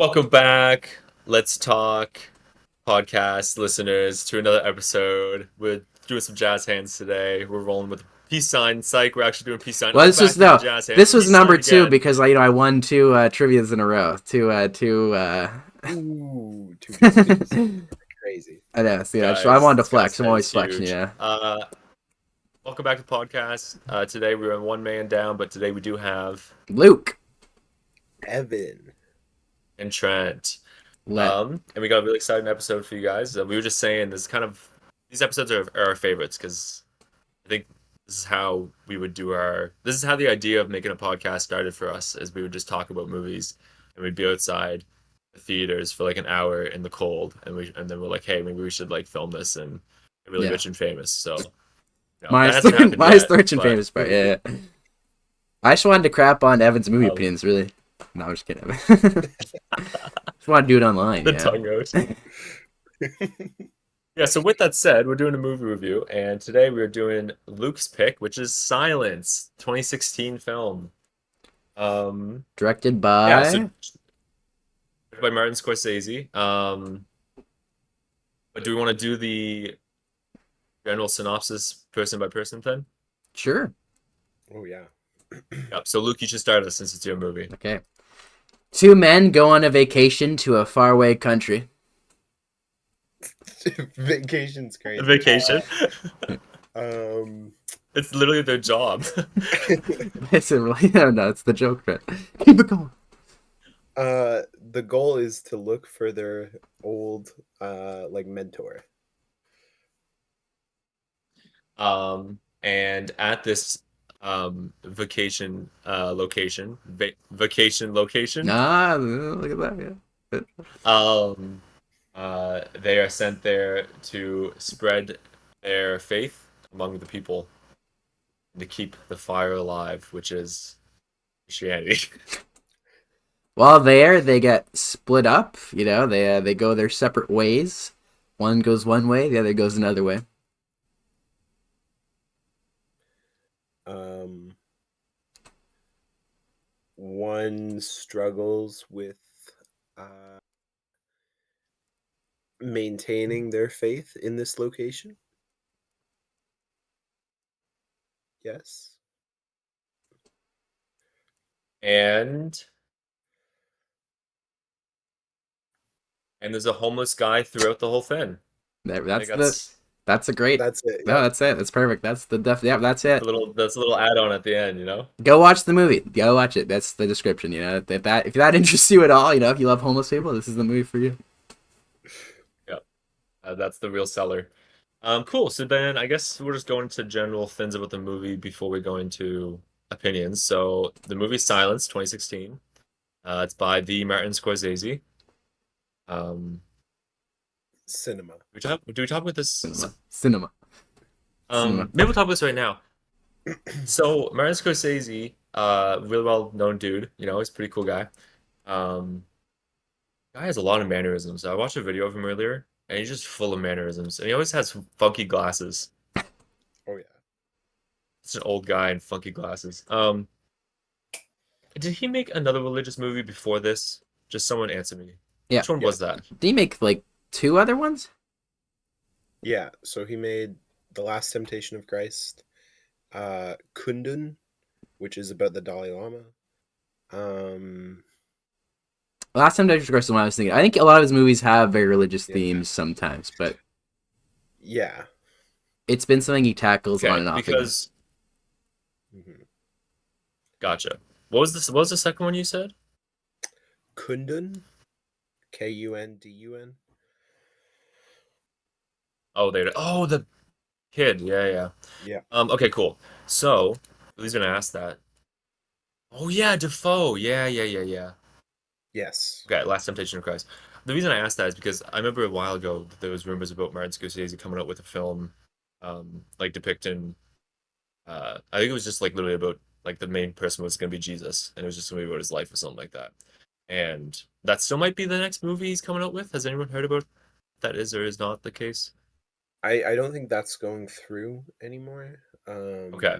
Welcome back, Let's Talk Podcast listeners to another episode. We're doing some jazz hands today. We're rolling with peace sign. Psych, we're actually doing peace sign. Well, I'm this was back to the no. jazz hands. This was Peace number sign two again. because I won two trivia's in a row. Ooh, two pieces. Crazy. I know. See, Guys, I wanted to this flex. guy's I'm always huge. flexing. Yeah. Welcome back to the podcast. Today we're on one man down, but today we do have Luke. Evan. and Trent. Let. And we got a really exciting episode for you guys. We were just saying these episodes are our favorites because I think this is how we would do this is how the idea of making a podcast started for us, is we would just talk about movies and we'd be outside the theaters for like an hour in the cold, and then we're like, hey, maybe we should like film this and get really rich and famous. So My rich and famous part. Yeah. I just wanted to crap on Evan's movie opinions. Really. No, I'm just kidding. Just want to do it online. The tongue goes. Yeah, so with that said, we're doing a movie review, and today we're doing Luke's pick, which is Silence, 2016 film. Directed by By Martin Scorsese. But do we want to do the general synopsis person by person then? Sure. Oh yeah. Yep. So Luke, you should start us since it's your movie. Okay. Two men go on a vacation to a faraway country. Vacation's crazy. Vacation. It's literally their job. Listen, really? No, it's the joke. Right? Keep it going. The goal is to look for their old like mentor. And at this vacation location. Look Look at that. Yeah. They are sent there to spread their faith among the people, to keep the fire alive, which is Christianity. While there, they get split up. They go their separate ways. One goes one way, the other goes another way. One struggles with maintaining their faith in this location. Yes. And there's a homeless guy throughout the whole thing. That's a great. That's it. No, that's it. That's perfect. That's the Yeah, that's it. That's a little add-on at the end, Go watch the movie. Go watch it. That's the description. If that interests you at all, if you love homeless people, this is the movie for you. Yep. That's the real seller. Cool. So then I guess we'll just go into general things about the movie before we go into opinions. So the movie Silence, 2016. It's by the Martin Scorsese. Cinema. Do we talk about this? Cinema. Maybe we'll talk about this right now. So Martin Scorsese, really well-known dude. He's a pretty cool guy. Guy has a lot of mannerisms. I watched a video of him earlier, and he's just full of mannerisms. And he always has funky glasses. Oh yeah. It's an old guy in funky glasses. Did he make another religious movie before this? Just someone answer me. Yeah. Which one was that? Did he make like two other ones? Yeah, so he made The Last Temptation of Christ, Kundun, which is about the Dalai Lama. Last time Temptation of Christ is what I was thinking. I think a lot of his movies have very religious themes sometimes, but yeah, it's been something he tackles on and off. Because Gotcha. What was the second one you said? Kundun, Kundun. Oh, the kid. Yeah. Okay, cool. So, who's gonna ask that? Oh yeah, Defoe. Yeah. Yes. Okay, Last Temptation of Christ. The reason I asked that is because I remember a while ago that there was rumors about Martin Scorsese coming out with a film, like depicting. I think it was just like literally about like the main person was gonna be Jesus, and it was just gonna be about his life or something like that. And that still might be the next movie he's coming out with. Has anyone heard about that is or is not the case? I don't think that's going through anymore. Okay.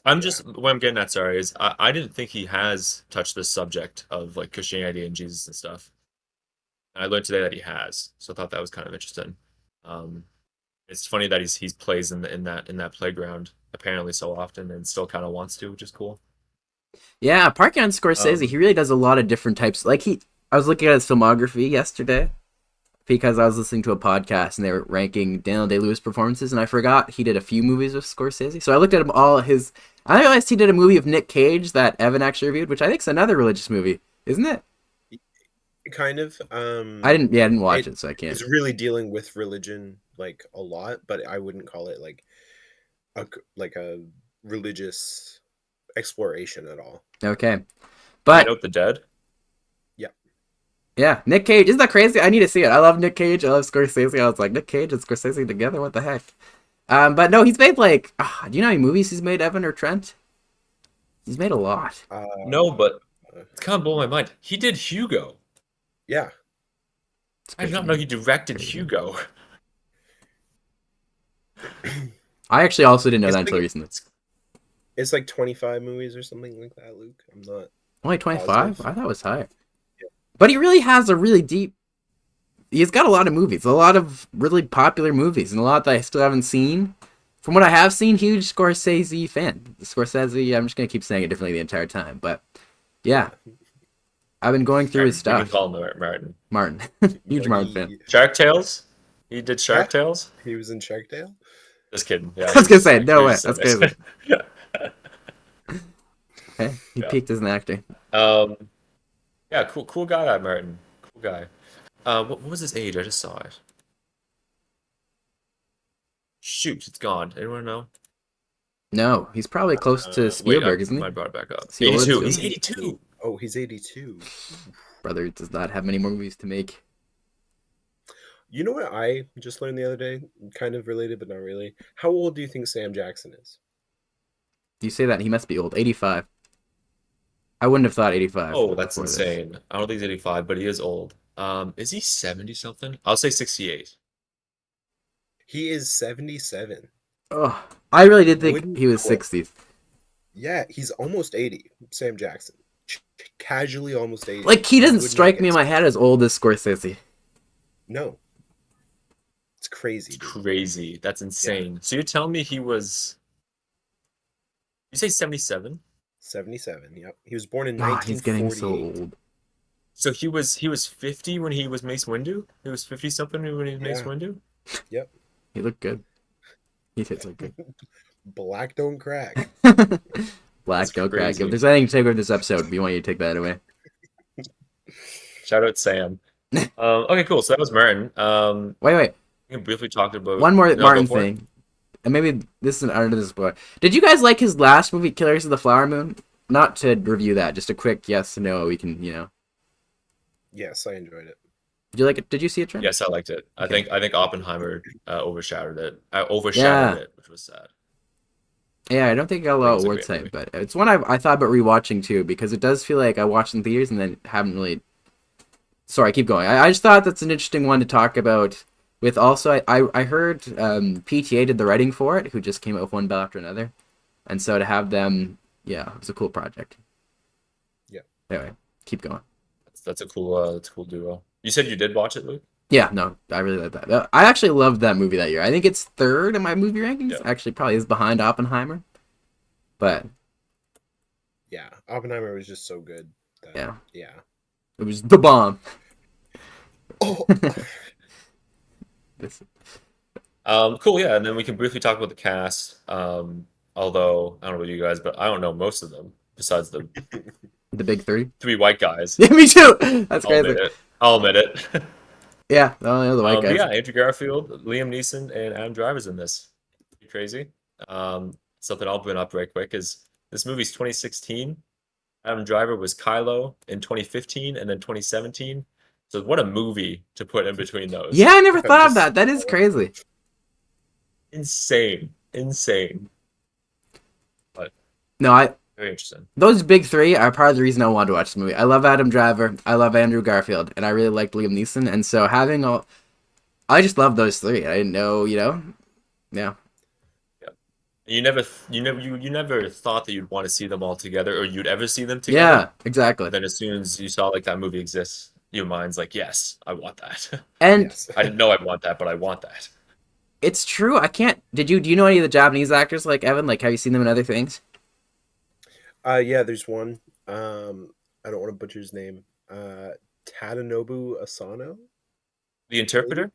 what I'm getting at, sorry, is I didn't think he has touched this subject of like Christianity and Jesus and stuff. And I learned today that he has, so I thought that was kind of interesting. Um, it's funny that he's plays in that playground apparently so often and still kind of wants to, which is cool. Yeah, parking on Scorsese, he really does a lot of different types. Like I was looking at his filmography yesterday because I was listening to a podcast and they were ranking Daniel Day-Lewis performances, and I forgot he did a few movies with Scorsese. So I looked at him all his. I realized he did a movie of Nick Cage that Evan actually reviewed, which I think is another religious movie, isn't it? Kind of. I didn't watch it, so I can't. It's really dealing with religion like a lot, but I wouldn't call it like a religious exploration at all. Okay, but Night of the Dead. Yeah, Nick Cage. Isn't that crazy? I need to see it. I love Nick Cage. I love Scorsese. I was like, Nick Cage and Scorsese together? What the heck? But no, he's made like, do you know how many movies he's made, Evan or Trent? He's made a lot. No, but it's kind of blowing my mind. He did Hugo. Yeah. I did not know he directed Hugo. I actually also didn't know that until recently. It's like 25 movies or something like that, Luke. I'm not. Only 25? I thought it was higher. Yeah. But he really has a really deep. He's got a lot of movies, a lot of really popular movies, and a lot that I still haven't seen. From what I have seen, huge Scorsese fan. Scorsese, I'm just going to keep saying it differently the entire time. But yeah, I've been going through his stuff. You can call him Martin. Martin. Huge Martin fan. Shark Tales? He did Shark Tales? He was in Shark Tale? Just kidding. Yeah, I was going to say, no way. That's crazy. Okay, he peaked as an actor. Yeah, cool guy, that Martin. Cool guy. What was his age? I just saw it. Shoot, it's gone. Anyone know? No, he's probably close to Spielberg, isn't he? I brought it back up. 82. He's 82. Oh, he's 82. Brother does not have many more movies to make. You know what I just learned the other day? Kind of related, but not really. How old do you think Sam Jackson is? You say that, he must be old. 85. I wouldn't have thought 85. Oh, that's insane. I don't think he's 85, but he is old. Is he 70 something? I'll say 68. He is 77. Oh, I really did think he was 60s. Yeah, he's almost 80. Sam Jackson. Casually almost 80. Like, he doesn't strike me in my head as old as Scorsese. No. It's crazy. It's crazy. That's insane. Yeah. So you're telling me he was... You say 77? 77, yep. He was born in 1948. He's getting so old. So he was 50 when he was Mace Windu? He was 50 something when he was Mace Windu? Yep. He looked good. He did look good. Black don't crack. Black don't crack. If there's anything to take with this episode, we want you to take that away. Shout out Sam. Okay, cool. So that was Martin. Wait. We can briefly talk about one more Martin thing. And maybe this is under this book. Did you guys like his last movie, Killers of the Flower Moon? Not to review that, just a quick yes or no. We can, Yes, I enjoyed it. Did you like it? Did you see it, Trent? Yes, I liked it. Okay. I think Oppenheimer overshadowed it. It, which was sad. Yeah, I don't think I got a lot of awards hype, but it's one I thought about rewatching too, because it does feel like I watched in theaters and then haven't really. Sorry, keep going. I just thought that's an interesting one to talk about. With also, I heard PTA did the writing for it, who just came out with one bell after another, and so to have them, it was a cool project. Yeah. Anyway, keep going. That's a cool duo. You said you did watch it, Luke? Yeah, no, I really like that. I actually loved that movie that year. I think it's third in my movie rankings. Yeah. Actually, probably is behind Oppenheimer, but yeah, Oppenheimer was just so good. Yeah, it was the bomb. Oh. Cool, yeah, and then we can briefly talk about the cast. Although I don't know about you guys, but I don't know most of them besides the big three white guys. Yeah, me too. That's crazy. I'll admit it. Yeah, the white guys. Yeah, Andrew Garfield, Liam Neeson, and Adam Driver's in this. Pretty crazy. Something I'll bring up right quick is this movie's 2016. Adam Driver was Kylo in 2015 and then 2017. So what a movie to put in between those. Yeah, I never thought of that. That is crazy. Insane. But very interesting. Those big three are part of the reason I wanted to watch this movie. I love Adam Driver, I love Andrew Garfield, and I really liked Liam Neeson. And so I just love those three. I didn't know, Yeah. You never thought that you'd want to see them all together or you'd ever see them together. Yeah, exactly. But then as soon as you saw like that movie exists, your mind's like, yes, I want that. And Yes. I didn't know I'd want that, but I want that. it's true. I can't. Do you know any of the Japanese actors like Evan? Like, have you seen them in other things? Yeah, there's one. I don't want to butcher his name. Tadanobu Asano, The maybe? interpreter?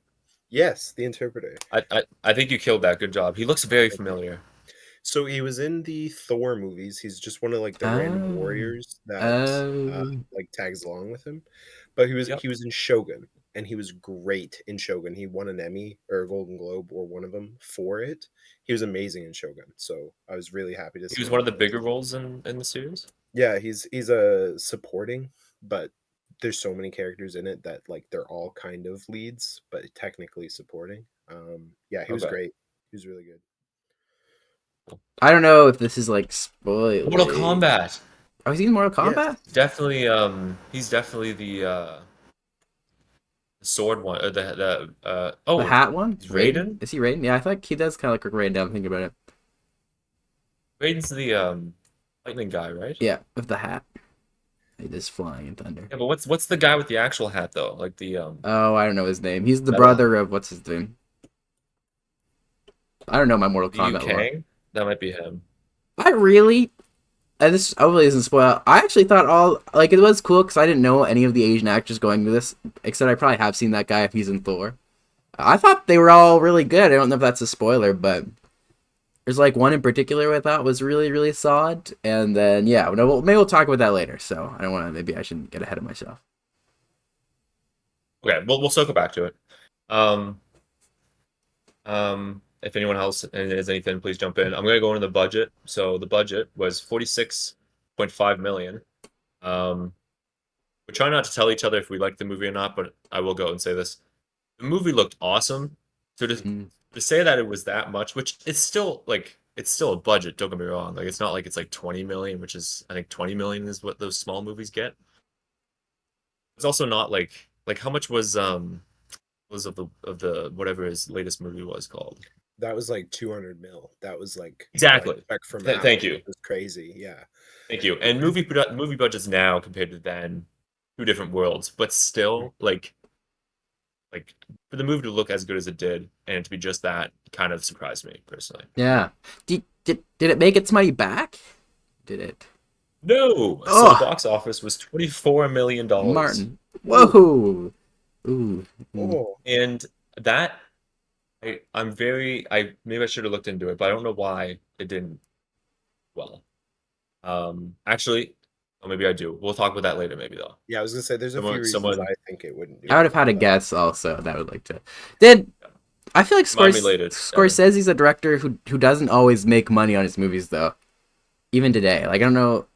Yes, the interpreter. I think you killed that. Good job. He looks very Thank you. familiar. So he was in the Thor movies. He's just one of like the random Oh, warriors that oh, like tags along with him. But he was Yep. he was in Shogun, and he was great in Shogun. He won an Emmy or a Golden Globe or one of them for it. He was amazing in Shogun. So I was really happy to He see was him one of in the this. bigger roles in the series. Yeah, he's a supporting, but there's so many characters in it that like they're all kind of leads, but technically supporting. Yeah, he was Okay. great. He was really good. I don't know if this is like Mortal spoiling. Kombat. Oh, he's in Mortal Yes. Kombat? Definitely. He's definitely the sword one. Or The oh, hat one? he's Raiden? Raiden. Is he Raiden? Yeah, I thought he does kind of look like Raiden. Now I'm thinking about it. Raiden's the lightning guy, right? Yeah, with the hat. He is flying in thunder. Yeah, but what's the guy with the actual hat though? Like the Oh, I don't know his name. He's the metal brother of what's his name? I don't know my Mortal Liu Kombat lore. Kang? That might be him. I really, and this hopefully isn't spoil. I actually thought all like it was cool because I didn't know any of the Asian actors going to this, except I probably have seen that guy if he's in Thor. I thought they were all really good. I don't know if that's a spoiler, but there's like one in particular I thought was really really solid. And then yeah, no, maybe we'll talk about that later. So I don't want to. Maybe I shouldn't get ahead of myself. Okay, we'll circle back to it. Um, if anyone else has anything, please jump in. I'm gonna go into the budget. So the budget was 46.5 million. We try not to tell each other if we like the movie or not, but I will go and say this: the movie looked awesome. So Mm. to say that it was that much, which it's still like it's still a budget. Don't get me wrong. Like it's not like it's like 20 million, which is I think 20 million is what those small movies get. It's also not like how much was of the whatever his latest movie was called. That was like 200 mil. That was like Exactly. spec from Thank Apple. you. It was crazy. Yeah. Thank you. And movie budgets now compared to then, two different worlds, but still like for the movie to look as good as it did and to be just that kind of surprised me personally. Yeah. Did it make its money back? Did it? No. So the Oh, box office was $24 million. Martin. Ooh. Whoa. Ooh. Mm. Oh, And that I'm very I maybe I should have looked into it, but I don't know why it didn't well. Actually, or maybe I do. We'll talk about that later, maybe though. yeah. I was gonna say there's a few reasons Someone I think it wouldn't do I would have well, had a but guess also that I would like to. Did I feel like remind me later, Evan. Scorsese's a director who doesn't always make money on his movies though. Even today. Like I don't know.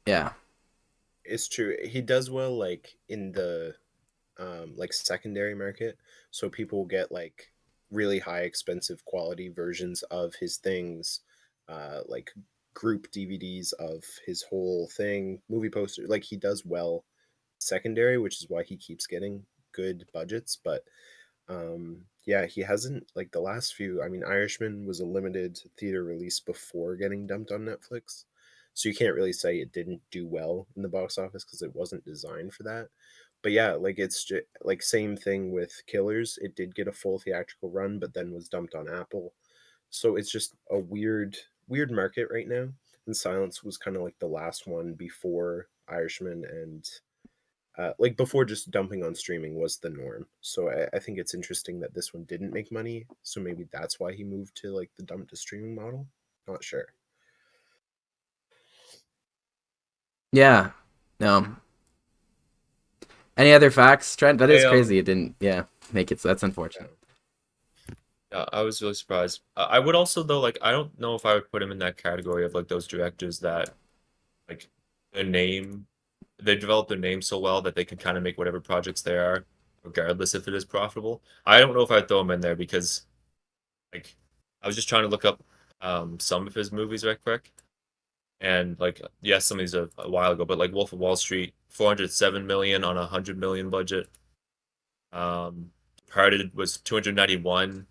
Yeah. it's true. He does well like in the like secondary market, so people will get like really high expensive quality versions of his things, like group DVDs of his whole thing, movie poster. Like he does well secondary, which is why he keeps getting good budgets. But yeah, he hasn't like the last few. I mean, Irishman was a limited theater release before getting dumped on Netflix, so you can't really say it didn't do well in the box office because it wasn't designed for that. But yeah, like it's just like same thing with Killers. It did get a full theatrical run, but then was dumped on Apple. So it's just a weird market right now. And Silence was kind of like the last one before Irishman and like before just dumping on streaming was the norm. So I think it's interesting that this one didn't make money. So maybe that's why he moved to like the dump to streaming model. Not sure. Yeah. No. Any other facts, Trent? That I is crazy. It didn't. Yeah. Make it. So that's unfortunate. yeah, I was really surprised. I would also though like I don't know if I would put him in that category of like those directors that like their name they develop their name so well that they can kind of make whatever projects they are, regardless if it is profitable. I don't know if I'd throw him in there because like I was just trying to look up some of his movies real quick. And like yes, some of these are a while ago, but like Wolf of Wall Street, 407 million on a 100 million budget. Departed was 291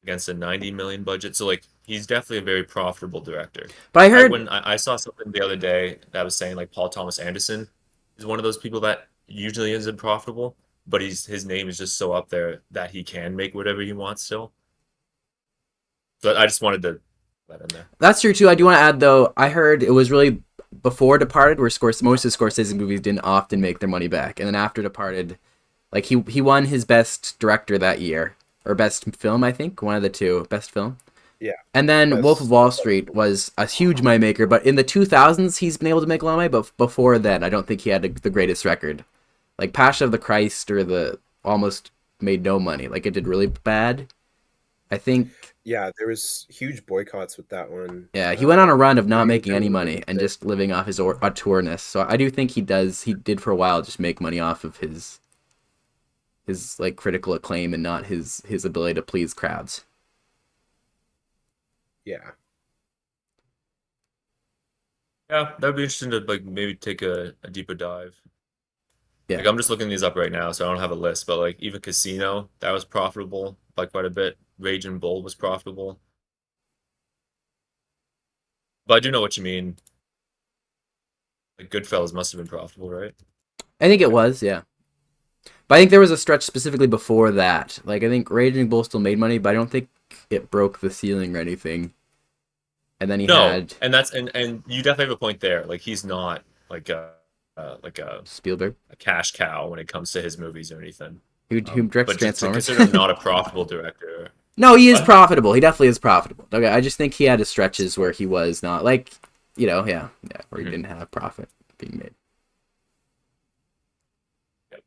against a 90 million budget. So like he's definitely a very profitable director. But I heard I saw something the other day that was saying like Paul Thomas Anderson is one of those people that usually isn't profitable, but his name is just so up there that he can make whatever he wants still. So I just wanted to let in there. that's true too. I do want to add though. I heard it was really before Departed, where most of Scorsese movies didn't often make their money back, and then after Departed, like he won his best director that year or best film, I think, one of the two, best film. Yeah. And then Wolf of Wall Street was a huge moneymaker, but in the 2000s he's been able to make a lot of money, but before then I don't think he had the greatest record. Like Passion of the Christ or the almost made no money. Like it did really bad. I think. Yeah, there was huge boycotts with that one. Yeah, he went on a run of not making any money and just living off his auteurness. So I do think he did for a while just make money off of his like critical acclaim and not his ability to please crowds. Yeah. Yeah, that'd be interesting to like maybe take a deeper dive. Yeah. Like I'm just looking these up right now, so I don't have a list, but like even Casino, that was profitable by quite a bit. Rage and Bull was profitable. But I do know what you mean. Like Goodfellas must have been profitable, right? I think it was, yeah. But I think there was a stretch specifically before that. Like I think Raging Bull still made money, but I don't think it broke the ceiling or anything. And then he had and that's and you definitely have a point there. Like he's not like a Spielberg, a cash cow when it comes to his movies or anything. who directs But just to Transformers. consider him not a profitable director. No, he is profitable. He definitely is profitable. Okay, I just think he had his stretches where he was not like, where he didn't have profit being made. Yep.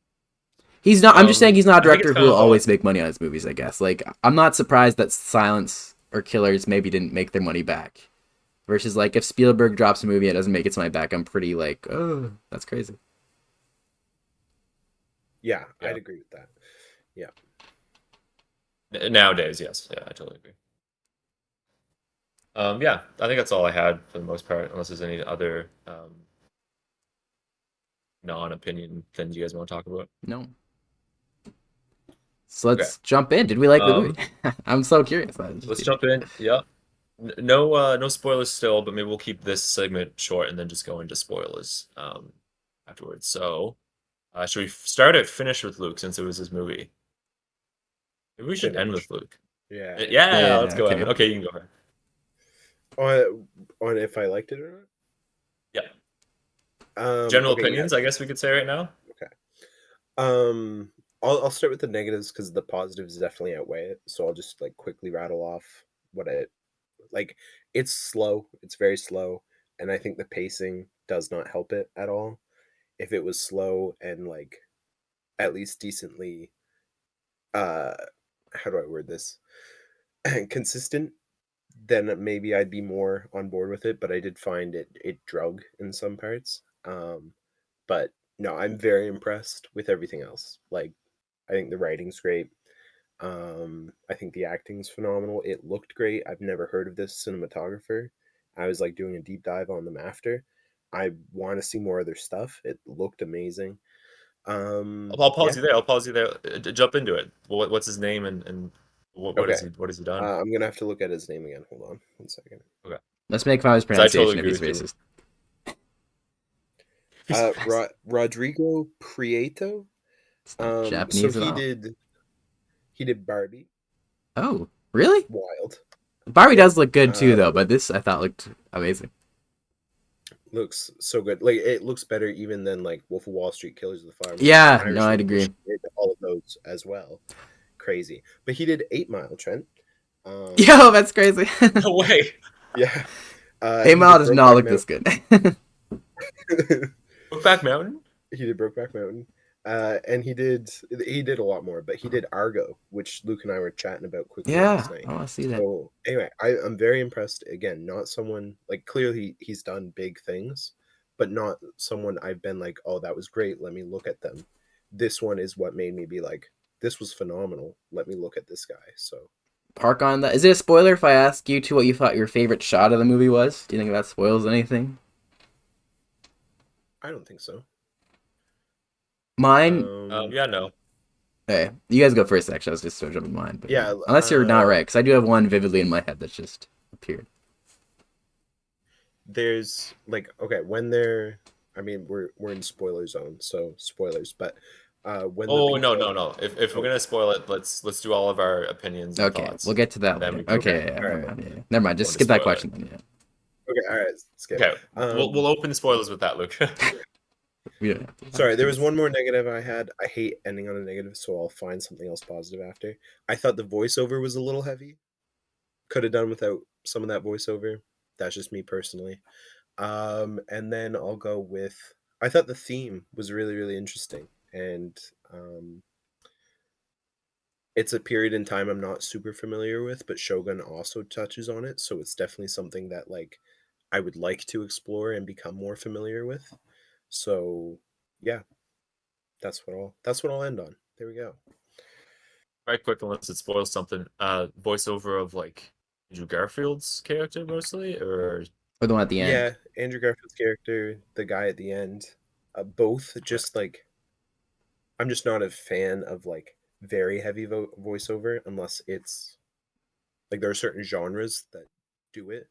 He's not. I'm just saying he's not a director who will kinda always make money on his movies. I guess. Like I'm not surprised that Silence or Killers maybe didn't make their money back. Versus like if Spielberg drops a movie and it doesn't make its money back, I'm pretty like, oh, that's crazy. Yeah, Yeah. I'd agree with that. Yeah. Nowadays, yes. Yeah, I totally agree. Yeah, I think that's all I had for the most part, unless there's any other non-opinion things you guys want to talk about. No. So let's jump in. Did we like the movie? I'm so curious. Let's jump in. Yeah. No spoilers still, but maybe we'll keep this segment short and then just go into spoilers afterwards. So, should we start or finish with Luke since it was his movie? Maybe we should end with Luke. Yeah. Yeah, let's go. okay. Evan. Okay, you can go ahead. On if I liked it or Yeah. not? General Okay, opinions, yeah. I guess we could say right now. I'll start with the negatives because the positives definitely outweigh it. So I'll just like quickly rattle off what it like. It's slow. It's very slow, and I think the pacing does not help it at all. If it was slow and like at least decently, how do I word this? Consistent, then maybe I'd be more on board with it. But I did find it drug in some parts. But no, I'm very impressed with everything else. Like, I think the writing's great. I think the acting's phenomenal. It looked great. I've never heard of this cinematographer. I was like doing a deep dive on them after. I want to see more of their stuff. It looked amazing. I'll pause you there. I'll pause you there. Jump into it. What's his name and what Okay. has he done? I'm gonna have to look at his name again. Hold on 1 second. Okay. Let's make fun of his pronunciation if he's agree with racist. Rodrigo Prieto. Japanese so at all. he did Barbie. Oh, really? Wild. Barbie does look good too, though. But this I thought looked amazing. Looks so good. Like it looks better even than like Wolf of Wall Street, Killers of the Flower Moon. Yeah, Irish no, I'd Revolution. agree. He did all of those as well. Crazy. But he did 8 Mile, Trent. Yo, that's crazy. No way. Yeah. 8 Mile does not look this good. Brokeback Mountain? He did Brokeback Mountain. And he did a lot more, but he did Argo, which Luke and I were chatting about quickly last night. I want to see that. So anyway, I'm very impressed. Again, not someone like clearly he's done big things, but not someone I've been like, oh, that was great. Let me look at them. This one is what made me be like, this was phenomenal. Let me look at this guy. So Park on that. Is it a spoiler if I ask you what you thought your favorite shot of the movie was? Do you think that spoils anything? I don't think so. Mine. Yeah, no. Hey, you guys go first. Actually, I was just so jumping mine. But Yeah, unless you're not right, because I do have one vividly in my head that's just appeared. There's like, okay, when they're, I mean, we're in spoiler zone, so spoilers, but when the Oh, no, people, no, no. If we're gonna spoil it, let's do all of our opinions and Okay, thoughts, we'll get to that and then later. we can Okay, okay, all right, yeah. Never mind. go Just into skip that spoiler. question then. Yeah. okay, all right, skip. Okay, we'll open spoilers with that, Luke. We don't have to. Sorry, there was one more negative I had. I hate ending on a negative, so I'll find something else positive after. I thought the voiceover was a little heavy. Could have done without some of that voiceover. That's just me personally. And then I'll go with, I thought the theme was really, really interesting. And it's a period in time I'm not super familiar with, but Shogun also touches on it. So it's definitely something that like I would like to explore and become more familiar with. So yeah, that's what I'll end on. There we go. Right quick, unless it spoils something. Voiceover of like Andrew Garfield's character mostly, or Or the one at the end. Yeah, Andrew Garfield's character, the guy at the end, both just like, I'm just not a fan of like very heavy voiceover unless it's like there are certain genres that do it,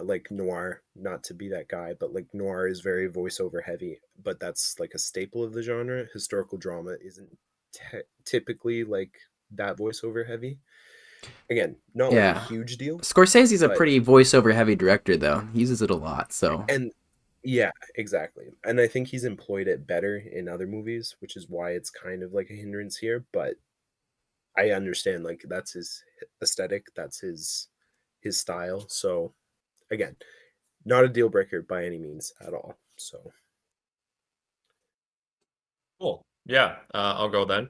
like noir. Not to be that guy, but like noir is very voiceover heavy, but that's like a staple of the genre. Historical drama isn't typically like that voiceover heavy. Again, not like a Yeah. huge deal, Scorsese's a but pretty voiceover heavy director though. He uses it a lot, so and yeah, exactly. And I think he's employed it better in other movies, which is why it's kind of like a hindrance here. But I understand, like, that's his aesthetic, that's his style. So again, not a deal breaker by any means at all. So cool. Yeah, I'll go then.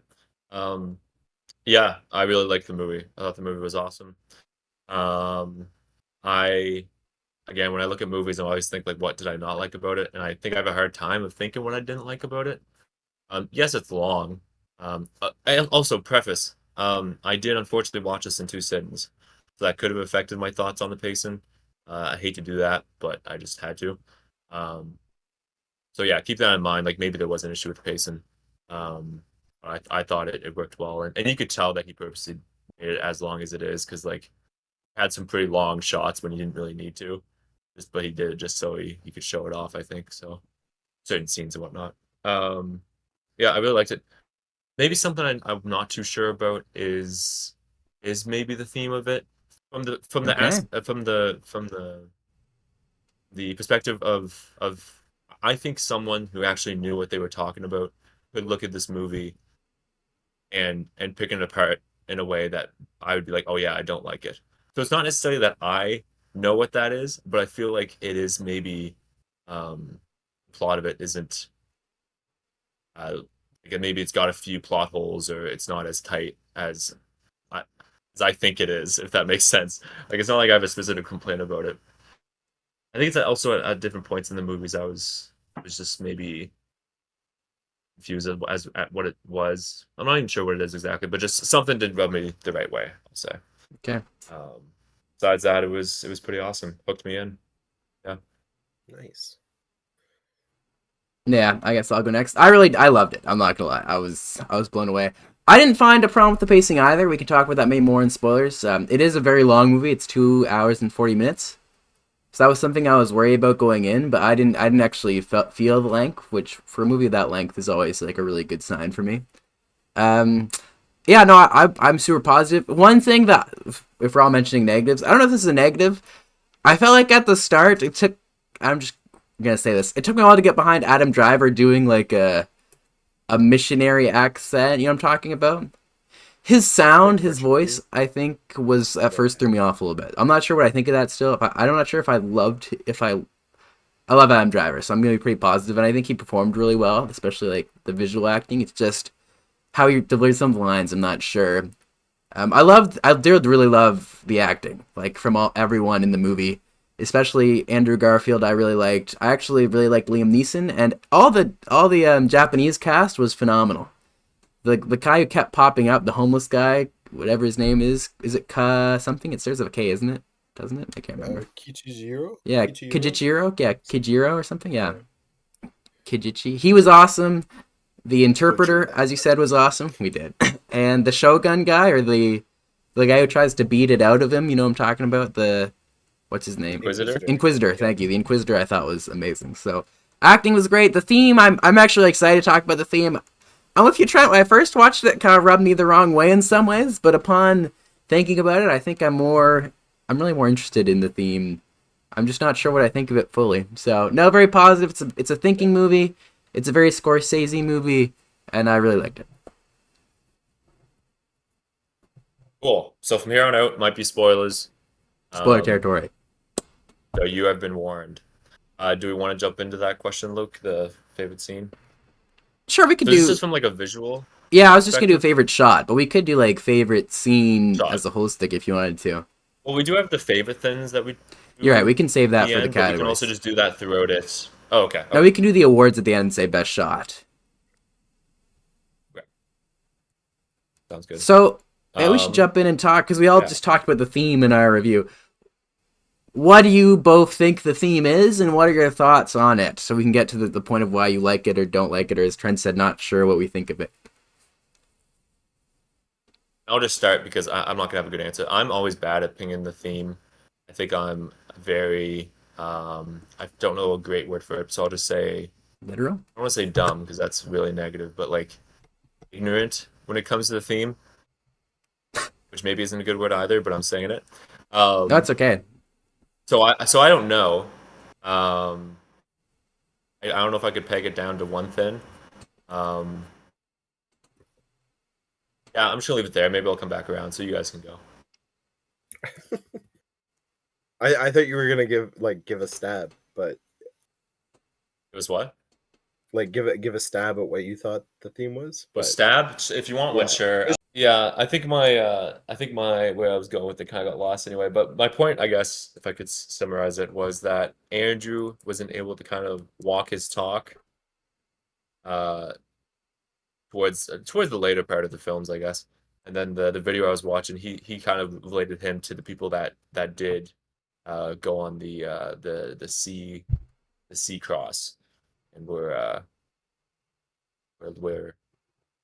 Yeah, I really liked the movie. I thought the movie was awesome. I Again, when I look at movies, I always think like, what did I not like about it? And I think I have a hard time of thinking what I didn't like about it. Yes, it's long. And also preface. I did unfortunately watch this in two sittings, so that could have affected my thoughts on the pacing. I hate to do that, but I just had to. Um, so yeah, keep that in mind. Like maybe there was an issue with the pacing. I thought it worked well, and you could tell that he purposely made it as long as it is because like had some pretty long shots when he didn't really need to. Just, but he did it just so he could show it off, I think. So certain scenes and whatnot. Yeah, I really liked it. Maybe something I'm not too sure about is maybe the theme of it okay. From the perspective of I think someone who actually knew what they were talking about could look at this movie and pick it apart in a way that I would be like, oh yeah, I don't like it. So it's not necessarily that I know what that is, but I feel like it is maybe the plot of it isn't like maybe it's got a few plot holes or it's not as tight I, as I think it is, if that makes sense. Like it's not like I have a specific complaint about it. I think it's also at different points in the movies I was just maybe confused as at what it was. I'm not even sure what it is exactly, but just something didn't rub me the right way, I'll say. Okay. Um, Besides that, it was pretty awesome. Hooked me in. Yeah. nice. Yeah, I guess I'll go next. I loved it. I'm not gonna lie. I was blown away. I didn't find a problem with the pacing either. We can talk about that maybe more in spoilers. It is a very long movie. It's 2 hours and 40 minutes. So that was something I was worried about going in, but I didn't actually feel the length, which for a movie of that length is always like a really good sign for me. Um, yeah, no, I'm super positive. One thing that, if we're all mentioning negatives, I don't know if this is a negative. I felt like at the start, I'm just gonna say this, it took me a while to get behind Adam Driver doing like a missionary accent, you know what I'm talking about? His sound, Like his voice, I think was at first threw me off a little bit. I'm not sure what I think of that still. I'm not sure if I love Adam Driver, so I'm gonna be pretty positive, and I think he performed really well, especially like the visual acting. It's just how he delivered some of the lines. I'm not sure. I did really love the acting, like from everyone in the movie, especially Andrew Garfield. I really liked. I actually really liked Liam Neeson, and all the Japanese cast was phenomenal. The guy who kept popping up, the homeless guy, whatever his name is it Ka something? It starts with a K, isn't it? Doesn't it? I can't remember. Kichijiro? Yeah, Kijichiro? Yeah, Kijiro or something? Yeah. Kijichi. He was awesome. The interpreter, as you said, was awesome. We did. And the Shogun guy, or the The guy who tries to beat it out of him, you know what I'm talking about? What's his name? Inquisitor, thank you. The Inquisitor I thought was amazing. So, acting was great. The theme, I'm actually excited to talk about the theme. I'm with you, Trent. When I first watched it, it kind of rubbed me the wrong way in some ways, but upon thinking about it, I think I'm really more interested in the theme. I'm just not sure what I think of it fully. So, no, very positive. It's a thinking movie. It's a very Scorsese movie, and I really liked it. Cool. So from here on out, might be spoilers. Spoiler territory. So you have been warned. Do we want to jump into that question, Luke? The favorite scene? Sure, we could do. This is from like a visual. Yeah, I was just gonna do a favorite shot, but we could do like favorite scene shot as a whole stick if you wanted to. Well, we do have the favorite things that we. You're right. We can save that for the category. We can also just do that throughout it. Oh, okay. No, we can do the awards at the end and say best shot. Okay. Sounds good. So maybe we should jump in and talk because we all just talked about the theme in our review. What do you both think the theme is, and what are your thoughts on it? So we can get to the point of why you like it or don't like it, or as Trent said, not sure what we think of it. I'll just start because I'm not gonna have a good answer. I'm always bad at picking the theme. I think I'm very I don't know a great word for it, so I'll just say literal. I don't want to say dumb because that's really negative, but like ignorant when it comes to the theme, which maybe isn't a good word either, but I'm saying it. That's okay. So I don't know. I don't know if I could peg it down to one thing. Yeah, I'm just gonna leave it there. Maybe I'll come back around so you guys can go. I thought you were gonna give a stab, but It was what? like give a stab at what you thought the theme was. Well, But stab. If you want one, sure. Yeah, I think my where I was going with it kind of got lost anyway. But my point, I guess, if I could summarize it, was that Andrew wasn't able to kind of walk his talk uh, towards the later part of the films, I guess. And then the video I was watching, he kind of related him to the people that did go on the sea cross, and were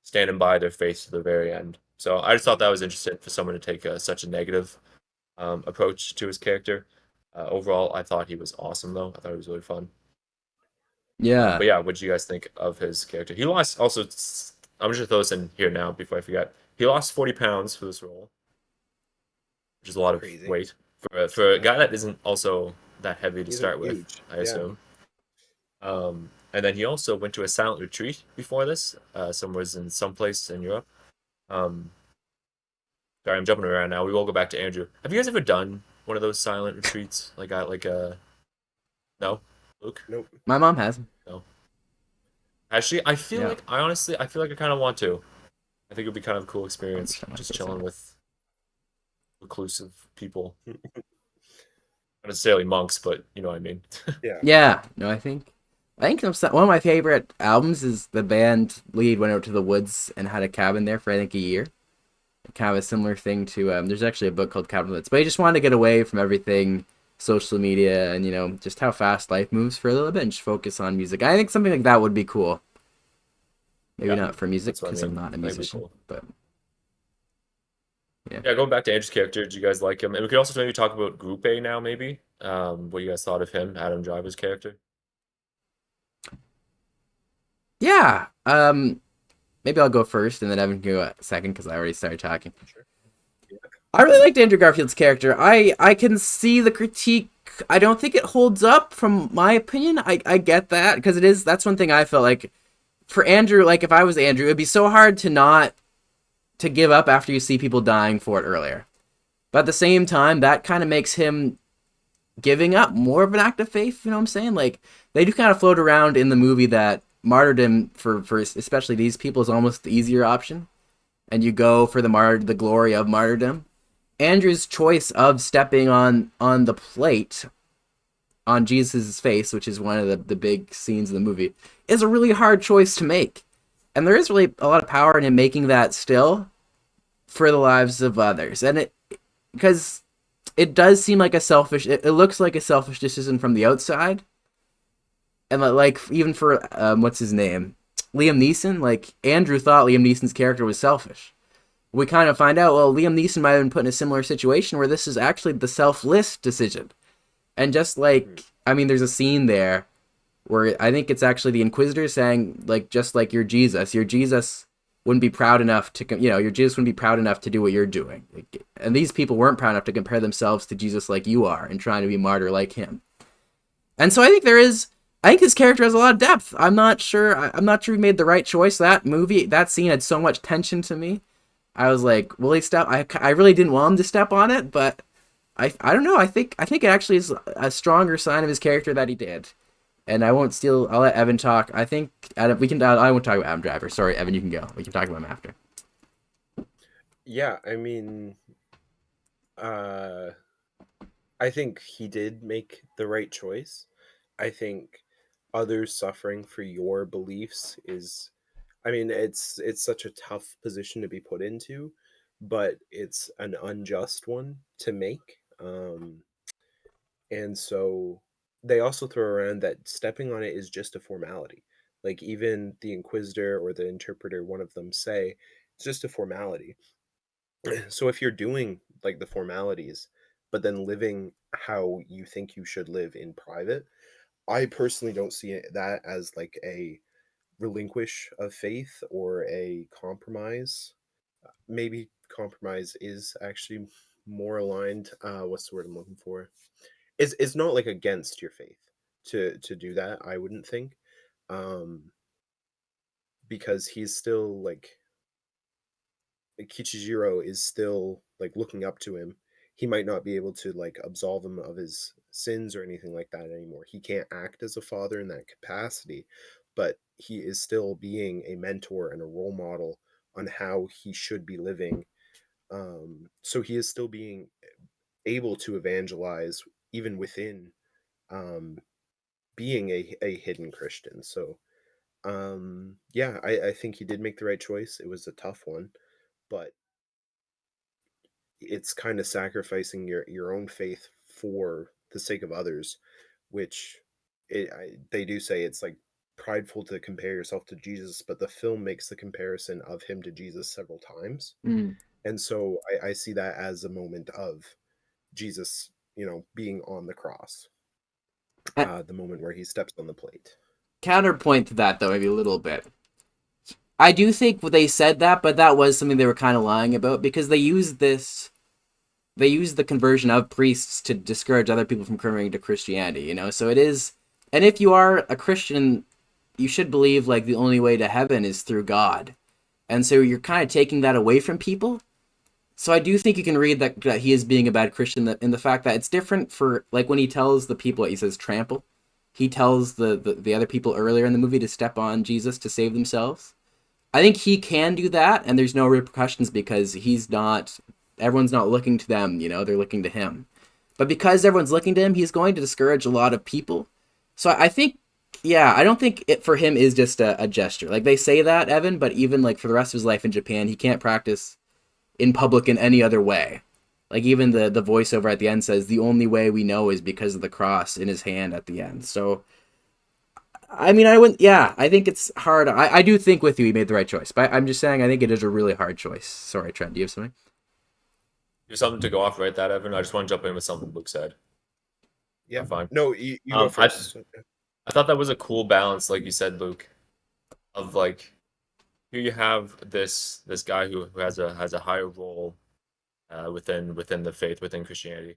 standing by their faith to the very end. So I just thought that was interesting for someone to take such a negative approach to his character. Overall, I thought he was awesome, though. I thought it was really fun. Yeah. But yeah, what did you guys think of his character? He lost also. I'm just gonna throw this in here now before I forget. He lost 40 pounds for this role, which is a lot of weight for a guy that isn't also that heavy to start with. I assume. And then he also went to a silent retreat before this, somewhere in some place in Europe. Sorry, I'm jumping around now. We will go back to Andrew. Have you guys ever done one of those silent retreats? No? Luke? Nope. My mom has. No. Actually, I feel like I kind of want to. I think it would be kind of a cool experience, just chilling with reclusive people. Not necessarily monks, but you know what I mean. Yeah. No, I think one of my favorite albums is the band lead went out to the woods and had a cabin there for I think a year. Kind of a similar thing to there's actually a book called Cabin Litz, but he just wanted to get away from everything, social media, and just how fast life moves for a little bit and just focus on music. I think something like that would be cool. Maybe not for music because I'm not a musician, cool. But yeah. Going back to Andrew's character, did you guys like him? And we could also maybe talk about Group A now, maybe. What you guys thought of him, Adam Driver's character? Yeah. Maybe I'll go first and then Evan can go second because I already started talking. Sure. Yeah. I really liked Andrew Garfield's character. I can see the critique. I don't think it holds up from my opinion. I get that because that's one thing I felt like for Andrew, like if I was Andrew, it'd be so hard to give up after you see people dying for it earlier. But at the same time, that kind of makes him giving up more of an act of faith, you know what I'm saying? Like they do kind of float around in the movie that martyrdom for especially these people is almost the easier option, and you go for the glory of martyrdom. Andrew's choice of stepping on the plate on Jesus' face, which is one of the big scenes of the movie, is a really hard choice to make, and there is really a lot of power in him making that still for the lives of others, and because it does seem like it looks like a selfish decision from the outside. And like even for what's his name, Liam Neeson, like Andrew thought Liam Neeson's character was selfish, we kind of find out, well, Liam Neeson might have been put in a similar situation where this is actually the selfless decision. And just like, I mean, there's a scene there where I think it's actually the Inquisitor saying, like, just like your Jesus wouldn't be proud enough to, your Jesus wouldn't be proud enough to do what you're doing. Like, and these people weren't proud enough to compare themselves to Jesus like you are and trying to be a martyr like him. And so I think his character has a lot of depth. I'm not sure he made the right choice. That scene had so much tension to me. I was like, will he step? I really didn't want him to step on it, but I don't know. I think it actually is a stronger sign of his character that he did. And I won't steal. I'll let Evan talk. I think we can. I won't talk about Adam Driver. Sorry, Evan, you can go. We can talk about him after. Yeah, I mean, I think he did make the right choice. I think others suffering for your beliefs is, I mean, it's such a tough position to be put into, but it's an unjust one to make. And so they also throw around that stepping on it is just a formality. Like even the Inquisitor or the Interpreter, one of them say, it's just a formality. So if you're doing like the formalities, but then living how you think you should live in private, I personally don't see that as like a relinquish of faith or a compromise. Maybe compromise is actually more aligned. What's the word I'm looking for? It's not like against your faith to do that. I wouldn't think, um, because he's still like Kichijiro is still like looking up to him. He might not be able to like absolve him of his sins or anything like that anymore. He can't act as a father in that capacity, but he is still being a mentor and a role model on how he should be living. So he is still being able to evangelize even within um, being a hidden Christian. So yeah, I think he did make the right choice. It was a tough one, but it's kind of sacrificing your own faith for the sake of others, which they do say it's like prideful to compare yourself to Jesus, but the film makes the comparison of him to Jesus several times. Mm. And so I see that as a moment of Jesus, being on the cross, the moment where he steps on the plate. Counterpoint to that, though, maybe a little bit. I do think they said that, but that was something they were kind of lying about because they used the conversion of priests to discourage other people from converting to Christianity, So it is, and if you are a Christian, you should believe like the only way to heaven is through God. And so you're kind of taking that away from people. So I do think you can read that he is being a bad Christian in the fact that it's different for, like, when he tells the people, he says trample. He tells the other people earlier in the movie to step on Jesus to save themselves. I think he can do that, and there's no repercussions because everyone's not looking to them, they're looking to him. But because everyone's looking to him, he's going to discourage a lot of people. So I think, yeah, I don't think it for him is just a gesture. Like, they say that, Evan, but even like for the rest of his life in Japan, he can't practice in public in any other way. Like, even the voiceover at the end says the only way we know is because of the cross in his hand at the end. So I mean, I think it's hard. I do think with you he made the right choice, but I'm just saying I think it is a really hard choice. Sorry, Trent, do you have something? You have something to go off right that, Evan? I just want to jump in with something Luke said. Yeah, fine. No, you go first. I thought that was a cool balance, like you said, Luke, of like here you have this guy who has a higher role within the faith, within Christianity,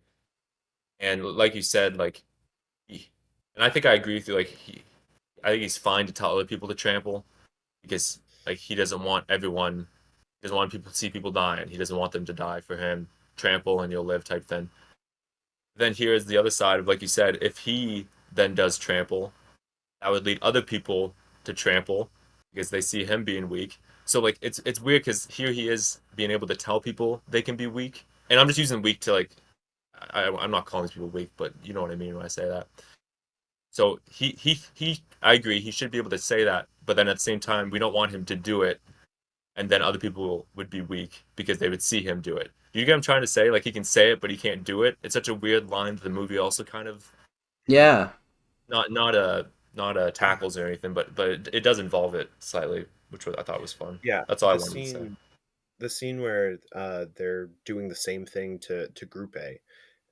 and like you said, like and I think I agree with you. Like I think he's fine to tell other people to trample because like he doesn't want everyone, he doesn't want people to see people dying. He doesn't want them to die for him. Trample and you'll live type thing. Then here's the other side of, like you said, if he then does trample, that would lead other people to trample because they see him being weak. So like it's weird because here he is being able to tell people they can be weak, and I'm just using weak to like I'm not calling these people weak, but you know what I mean when I say that. So he I agree he should be able to say that, but then at the same time we don't want him to do it, and then other people would be weak because they would see him do it. Do you get what I'm trying to say? Like he can say it, but he can't do it. It's such a weird line that the movie also kind of Yeah. not tackles or anything, but it does involve it slightly, which I thought was fun. Yeah, That's all I the wanted to say. scene the scene where they're doing the same thing to Group A,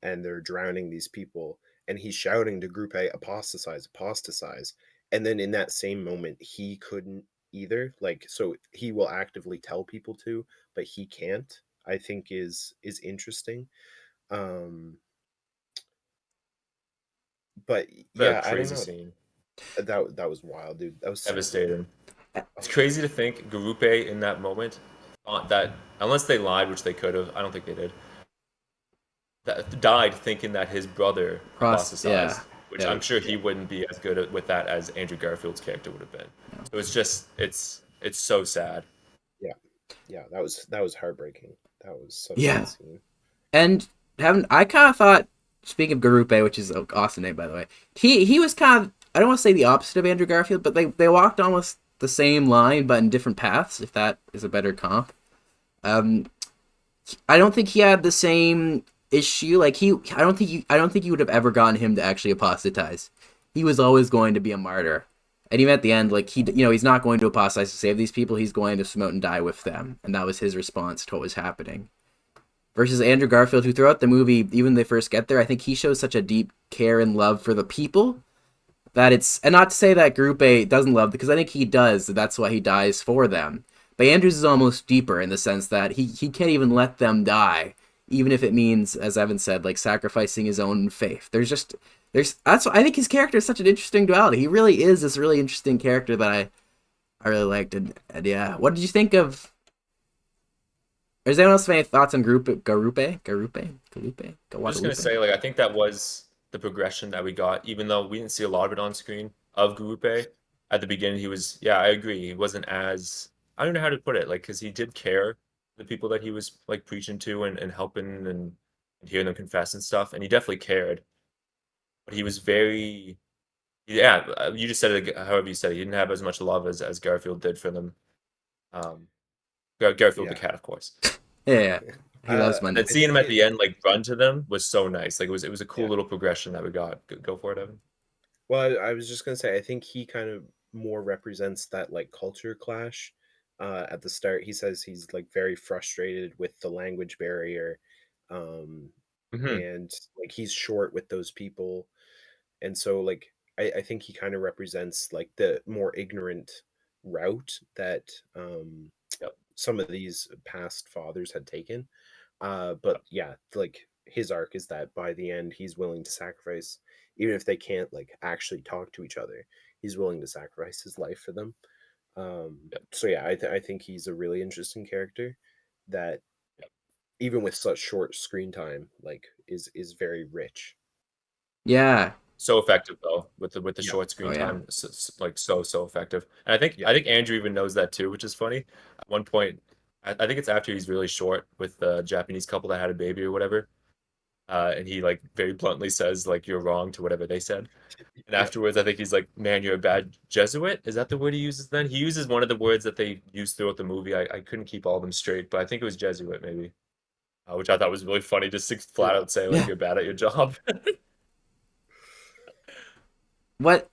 and they're drowning these people, and he's shouting to Group A, apostatize, apostatize, and then in that same moment he couldn't either. Like, so he will actively tell people to, but he can't. I think is interesting. Um, but What a yeah, I don't crazy know. scene. That was wild, dude. That was so cool. Devastating. It's Oh, crazy to think Garupe in that moment, that unless they lied, which they could have, I don't think they did, that died thinking that his brother Yeah, apostatized, which yeah, I'm sure yeah, he wouldn't be as good with that as Andrew Garfield's character would have been. yeah. So it's just it's so sad. yeah, yeah. That was heartbreaking. That was such a good Yeah. scene. And haven't I kind of thought, speaking of Garupe, which is an awesome name by the way, he was kind of, I don't want to say the opposite of Andrew Garfield, but they walked almost the same line but in different paths, if that is a better comp. Um, I don't think he had the same issue. Like I don't think you would have ever gotten him to actually apostatize. He was always going to be a martyr. And even at the end, like he's not going to apostatize to save these people. He's going to swim out and die with them, and that was his response to what was happening. Versus Andrew Garfield, who throughout the movie, even when they first get there, I think he shows such a deep care and love for the people that it's, and not to say that Group A doesn't love, because I think he does. That's why he dies for them. But Andrews is almost deeper in the sense that he can't even let them die, even if it means, as Evan said, like sacrificing his own faith. There's that's why I think his character is such an interesting duality. He really is this really interesting character that I really liked. And yeah, what did you think of? Does anyone else have any thoughts on Garupe? I'm just gonna Guadalupe? say, like, I think that was the progression that we got, even though we didn't see a lot of it on screen of Garupe. At the beginning, he was, yeah, I agree. He wasn't as, I don't know how to put it, like, because he did care the people that he was like preaching to and helping and hearing them confess and stuff, and he definitely cared. But he was very, yeah, you just said it however you said it. He didn't have as much love as Garfield did for them. Um, Garfield the Yeah. cat, of course. Yeah, he loves And money. then I seeing him think at the end like run to them was so nice. Like it was a cool yeah. little progression that we got. Go for it, Evan. Well, I was just gonna say, I think he kind of more represents that like culture clash. At the start, he says he's like very frustrated with the language barrier, um, Hmm. and like he's short with those people, and so like I think he kind of represents like the more ignorant route that Yep. some of these past fathers had taken. But Yep. yeah, like his arc is that by the end he's willing to sacrifice, even if they can't like actually talk to each other. He's willing to sacrifice his life for them. Yep. So yeah, I think he's a really interesting character that Yep. even with such short screen time, like is very rich. Yeah. So effective though with the Yeah, short Oh screen yeah. time. Like so effective. And I think yeah, I think Andrew even knows that too, which is funny. At one point, I think it's after he's really short with the Japanese couple that had a baby or whatever. And he like very bluntly says like you're wrong to whatever they said. And yeah. afterwards, I think he's like, "Man, you're a bad Jesuit." Is that the word he uses then? He uses one of the words that they used throughout the movie. I couldn't keep all of them straight, but I think it was Jesuit maybe, which I thought was really funny. Just to flat out say like Yeah. you're bad at your job. What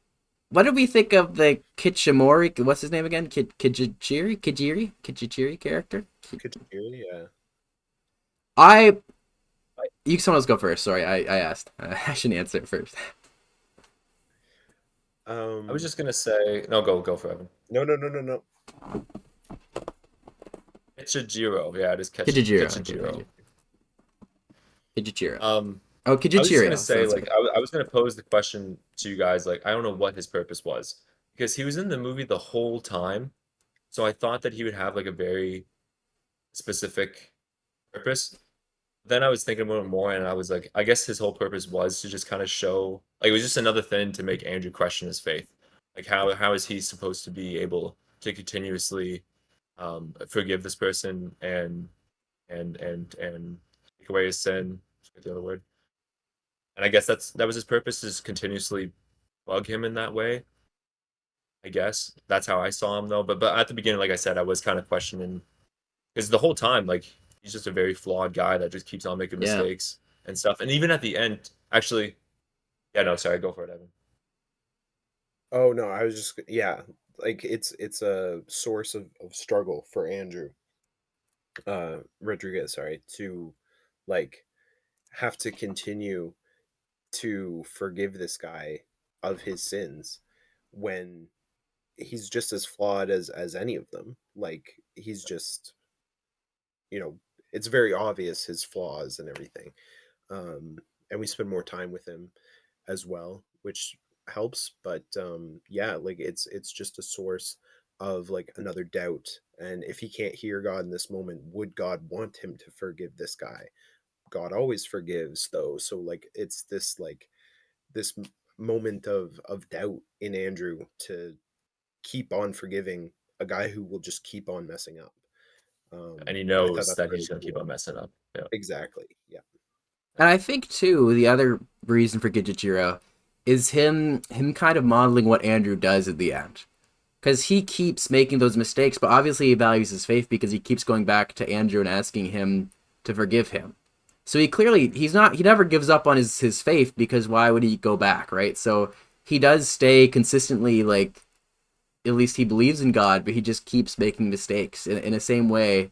what did we think of the Kichimori? What's his name again? Kijichiri character. Kateri, yeah. I you someone else go first. Sorry, I asked. I shouldn't answer it first. I was Um, just gonna say no. Go for Evan. no, no, no, no, no. Kichijiro, yeah, it is Kijijiro. Okay, thank Kichijiro. you. Kijijiro. Um, Oh, I was just gonna Kijichiro say sounds like good. I was gonna pose the question to you guys like I don't know what his purpose was because he was in the movie the whole time, so I thought that he would have like a very specific purpose. Then I was thinking about it more, and I was like, I guess his whole purpose was to just kind of show, like, it was just another thing to make Andrew question his faith. Like, how is he supposed to be able to continuously forgive this person and take away his sin? What's the other word? And I guess that was his purpose, is continuously bug him in that way. I guess that's how I saw him, though. But at the beginning, like I said, I was kind of questioning because the whole time, like he's just a very flawed guy that just keeps on making Yeah. mistakes and stuff. And even at the end, actually, yeah, no, sorry, go for it, Evan. Oh no, I was just like it's a source of struggle for Andrew. Rodriguez, sorry, to like have to continue to forgive this guy of his sins when he's just as flawed as any of them. Like he's just, you know, it's very obvious his flaws and everything. And we spend more time with him as well, which helps. But yeah, like it's just a source of like another doubt. And if he can't hear God in this moment, would God want him to forgive this guy? God always forgives, though. So like it's this like this moment of doubt in Andrew to keep on forgiving a guy who will just keep on messing up. And he I thought knows that's that really he's gonna keep cool. on messing up. Yeah. Exactly. Yeah. And I think too the other reason for Gijijiro is him kind of modeling what Andrew does at the end. Because he keeps making those mistakes, but obviously he values his faith because he keeps going back to Andrew and asking him to forgive him. So he never gives up on his faith, because why would he go back, right? So he does stay consistently, like, at least he believes in God, but he just keeps making mistakes. In the same way,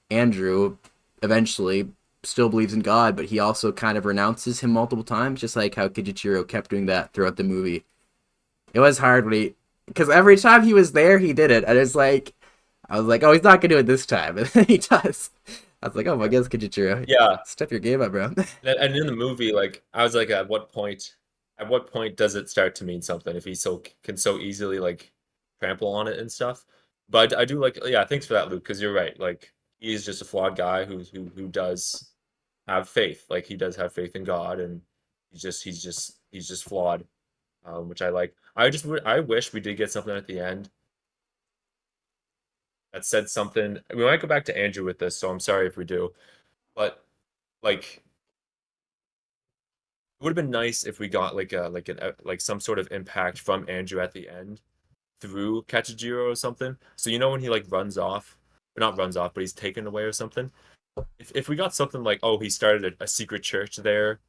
Andrew eventually still believes in God, but he also kind of renounces him multiple times, just like how Kijichiro kept doing that throughout the movie. It was hard because every time he was there, he did it, and it's like, I was like, oh, he's not gonna do it this time, and then he does. I was like, oh my goodness, Kijichiro, Yeah. step your game up, bro. And in the movie, like I was like, at what point does it start to mean something if he can so easily like trample on it and stuff? But I do like, yeah, thanks for that, Luke, because you're right. Like he is just a flawed guy who does have faith. Like he does have faith in God, and he's just flawed, which I like. I wish we did get something at the end that said something. We might go back to Andrew with this, so I'm sorry if we do, but like it would have been nice if we got like some sort of impact from Andrew at the end through Kachijiro or something. So you know when he like runs off, or not runs off, but he's taken away or something. If we got something like, oh, he started a secret church there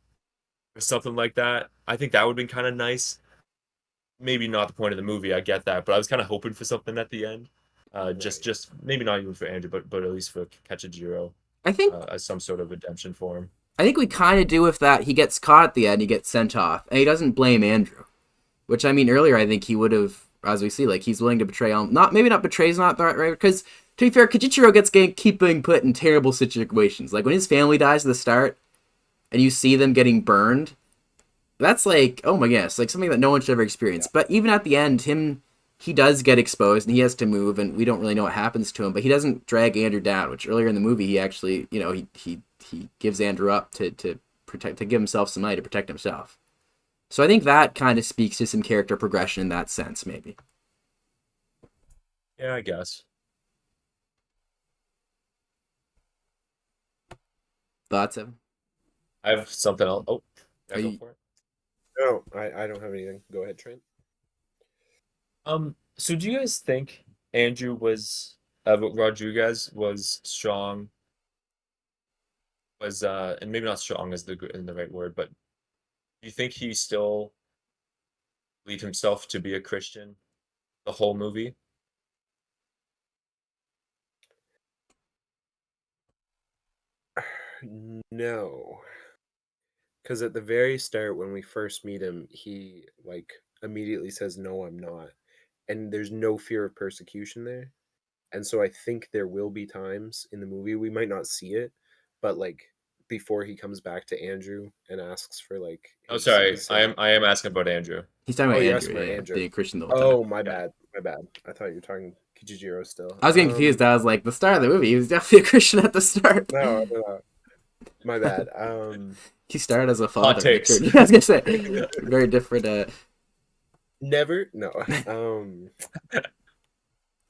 or something like that, I think that would have been kind of nice. Maybe not the point of the movie, I get that, but I was kind of hoping for something at the end. Right. Just maybe not even for Andrew, but at least for Kachijiro, I think as some sort of redemption for him. I think we kind of do with that. He gets caught at the end, he gets sent off, and he doesn't blame Andrew. Which, I mean, earlier I think he would have, as we see, like he's willing to betray maybe not betray is not the right, because to be fair, Kijichiro keep being put in terrible situations. Like when his family dies at the start, and you see them getting burned, that's like, oh my goodness, like something that no one should ever experience. Yeah. But even at the end, he does get exposed and he has to move, and we don't really know what happens to him. But he doesn't drag Andrew down, which earlier in the movie he actually, he gives Andrew up to give himself some money to protect himself. So I think that kind of speaks to some character progression in that sense, maybe. Yeah, I guess. Thoughts of? I have something else. Oh, yeah, go You, for it. No, I don't have anything. Go ahead, Trent. So do you guys think Andrew Rodriguez was strong? And maybe not strong is the right word, but do you think he still believed himself to be a Christian the whole movie? No, because at the very start, when we first meet him, he like immediately says, "No, I'm not," and there's no fear of persecution there. And so I think there will be times in the movie we might not see it, but like before he comes back to Andrew and asks for like Oh, his sorry. sin. I am asking about Andrew. he's talking Oh, about you're Andrew, asking about yeah, Andrew. being a Christian the whole time. Oh, my Yeah. bad. My bad. I thought you were talking Kijijiro still. I was getting confused. I was like, the start of the movie, he was definitely a Christian at the start. No, no, no. My bad. He started as a Hot father in the takes. church. I was gonna say, very different. Never. No.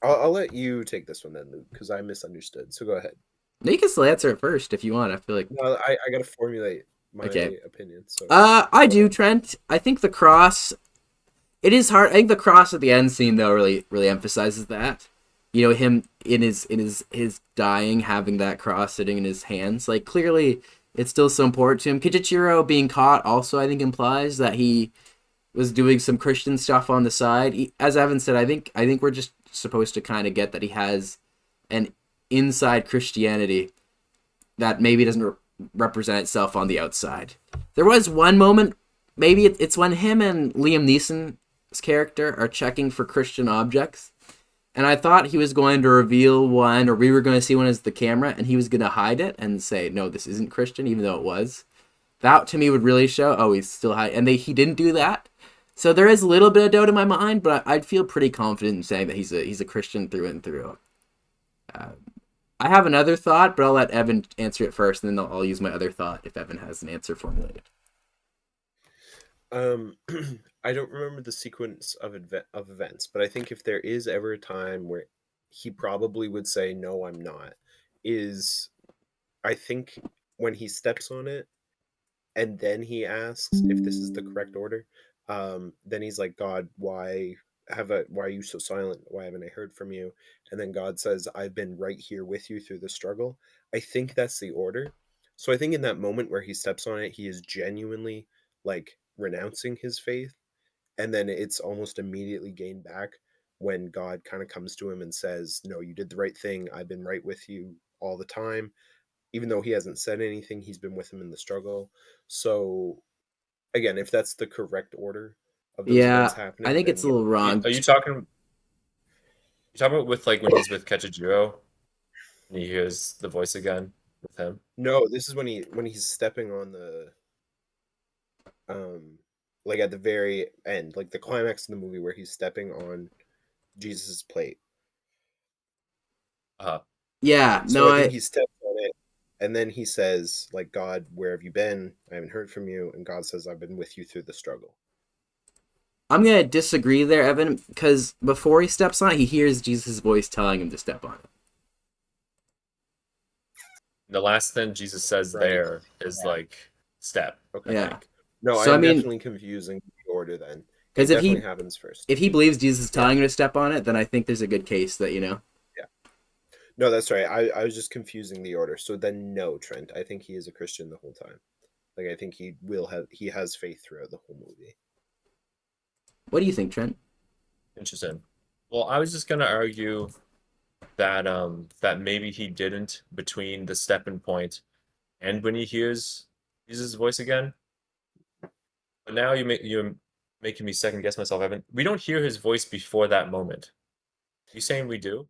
I'll let you take this one then, Luke, because I misunderstood. So go ahead. No, you can still answer it first if you want. I feel like No, I gotta formulate my okay. opinion. So I go do, ahead. Trent. I think the cross. It is hard. I think the cross at the end scene though really emphasizes that. You know, him in his dying, having that cross sitting in his hands. Like clearly, it's still so important to him. Kijichiro being caught also, I think, implies that he was doing some Christian stuff on the side. As Evan said, I think we're just supposed to kind of get that he has an inside Christianity that maybe doesn't represent itself on the outside. There was one moment, maybe it's when him and Liam Neeson's character are checking for Christian objects, and I thought he was going to reveal one, or we were going to see one as the camera, and he was going to hide it and say, no, this isn't Christian, even though it was. That, to me, would really show, oh, he's still hiding. And he didn't do that. So there is a little bit of doubt in my mind, but I'd feel pretty confident in saying that he's a Christian through and through. I have another thought, but I'll let Evan answer it first, and then I'll use my other thought if Evan has an answer formulated. I don't remember the sequence of events, but I think if there is ever a time where he probably would say, no, I'm not, is I think when he steps on it and then he asks if this is the correct order, then he's like, God, why are you so silent? Why haven't I heard from you? And then God says, I've been right here with you through the struggle. I think that's the order. So I think in that moment where he steps on it, he is genuinely like renouncing his faith. And then it's almost immediately gained back when God kind of comes to him and says, no, you did the right thing. I've been right with you all the time. Even though he hasn't said anything, he's been with him in the struggle. So again, if that's the correct order of those events happening, I think it's a little wrong. Are you talking about with like when he's with Kechijiro and he hears the voice again with him? No, this is when he's stepping on the like at the very end, like the climax of the movie where he's stepping on Jesus's plate. Yeah, so I think he steps on it, and then he says, like, God, where have you been? I haven't heard from you. And God says, I've been with you through the struggle. I'm going to disagree there, Evan, because before he steps on it, he hears Jesus' voice telling him to step on it. The last thing Jesus says there is like, step. Okay. Yeah. No, so, I'm definitely confusing the order then. Because if he happens first. If he believes Jesus is telling him to step on it, then I think there's a good case that, Yeah. No, that's right. I was just confusing the order. So then no, Trent. I think he is a Christian the whole time. Like I think he has faith throughout the whole movie. What do you think, Trent? Interesting. Well, I was just gonna argue that that maybe he didn't between the stepping point and when he hears Jesus' voice again. But now you're making me second guess myself, Evan. We don't hear his voice before that moment. You saying we do?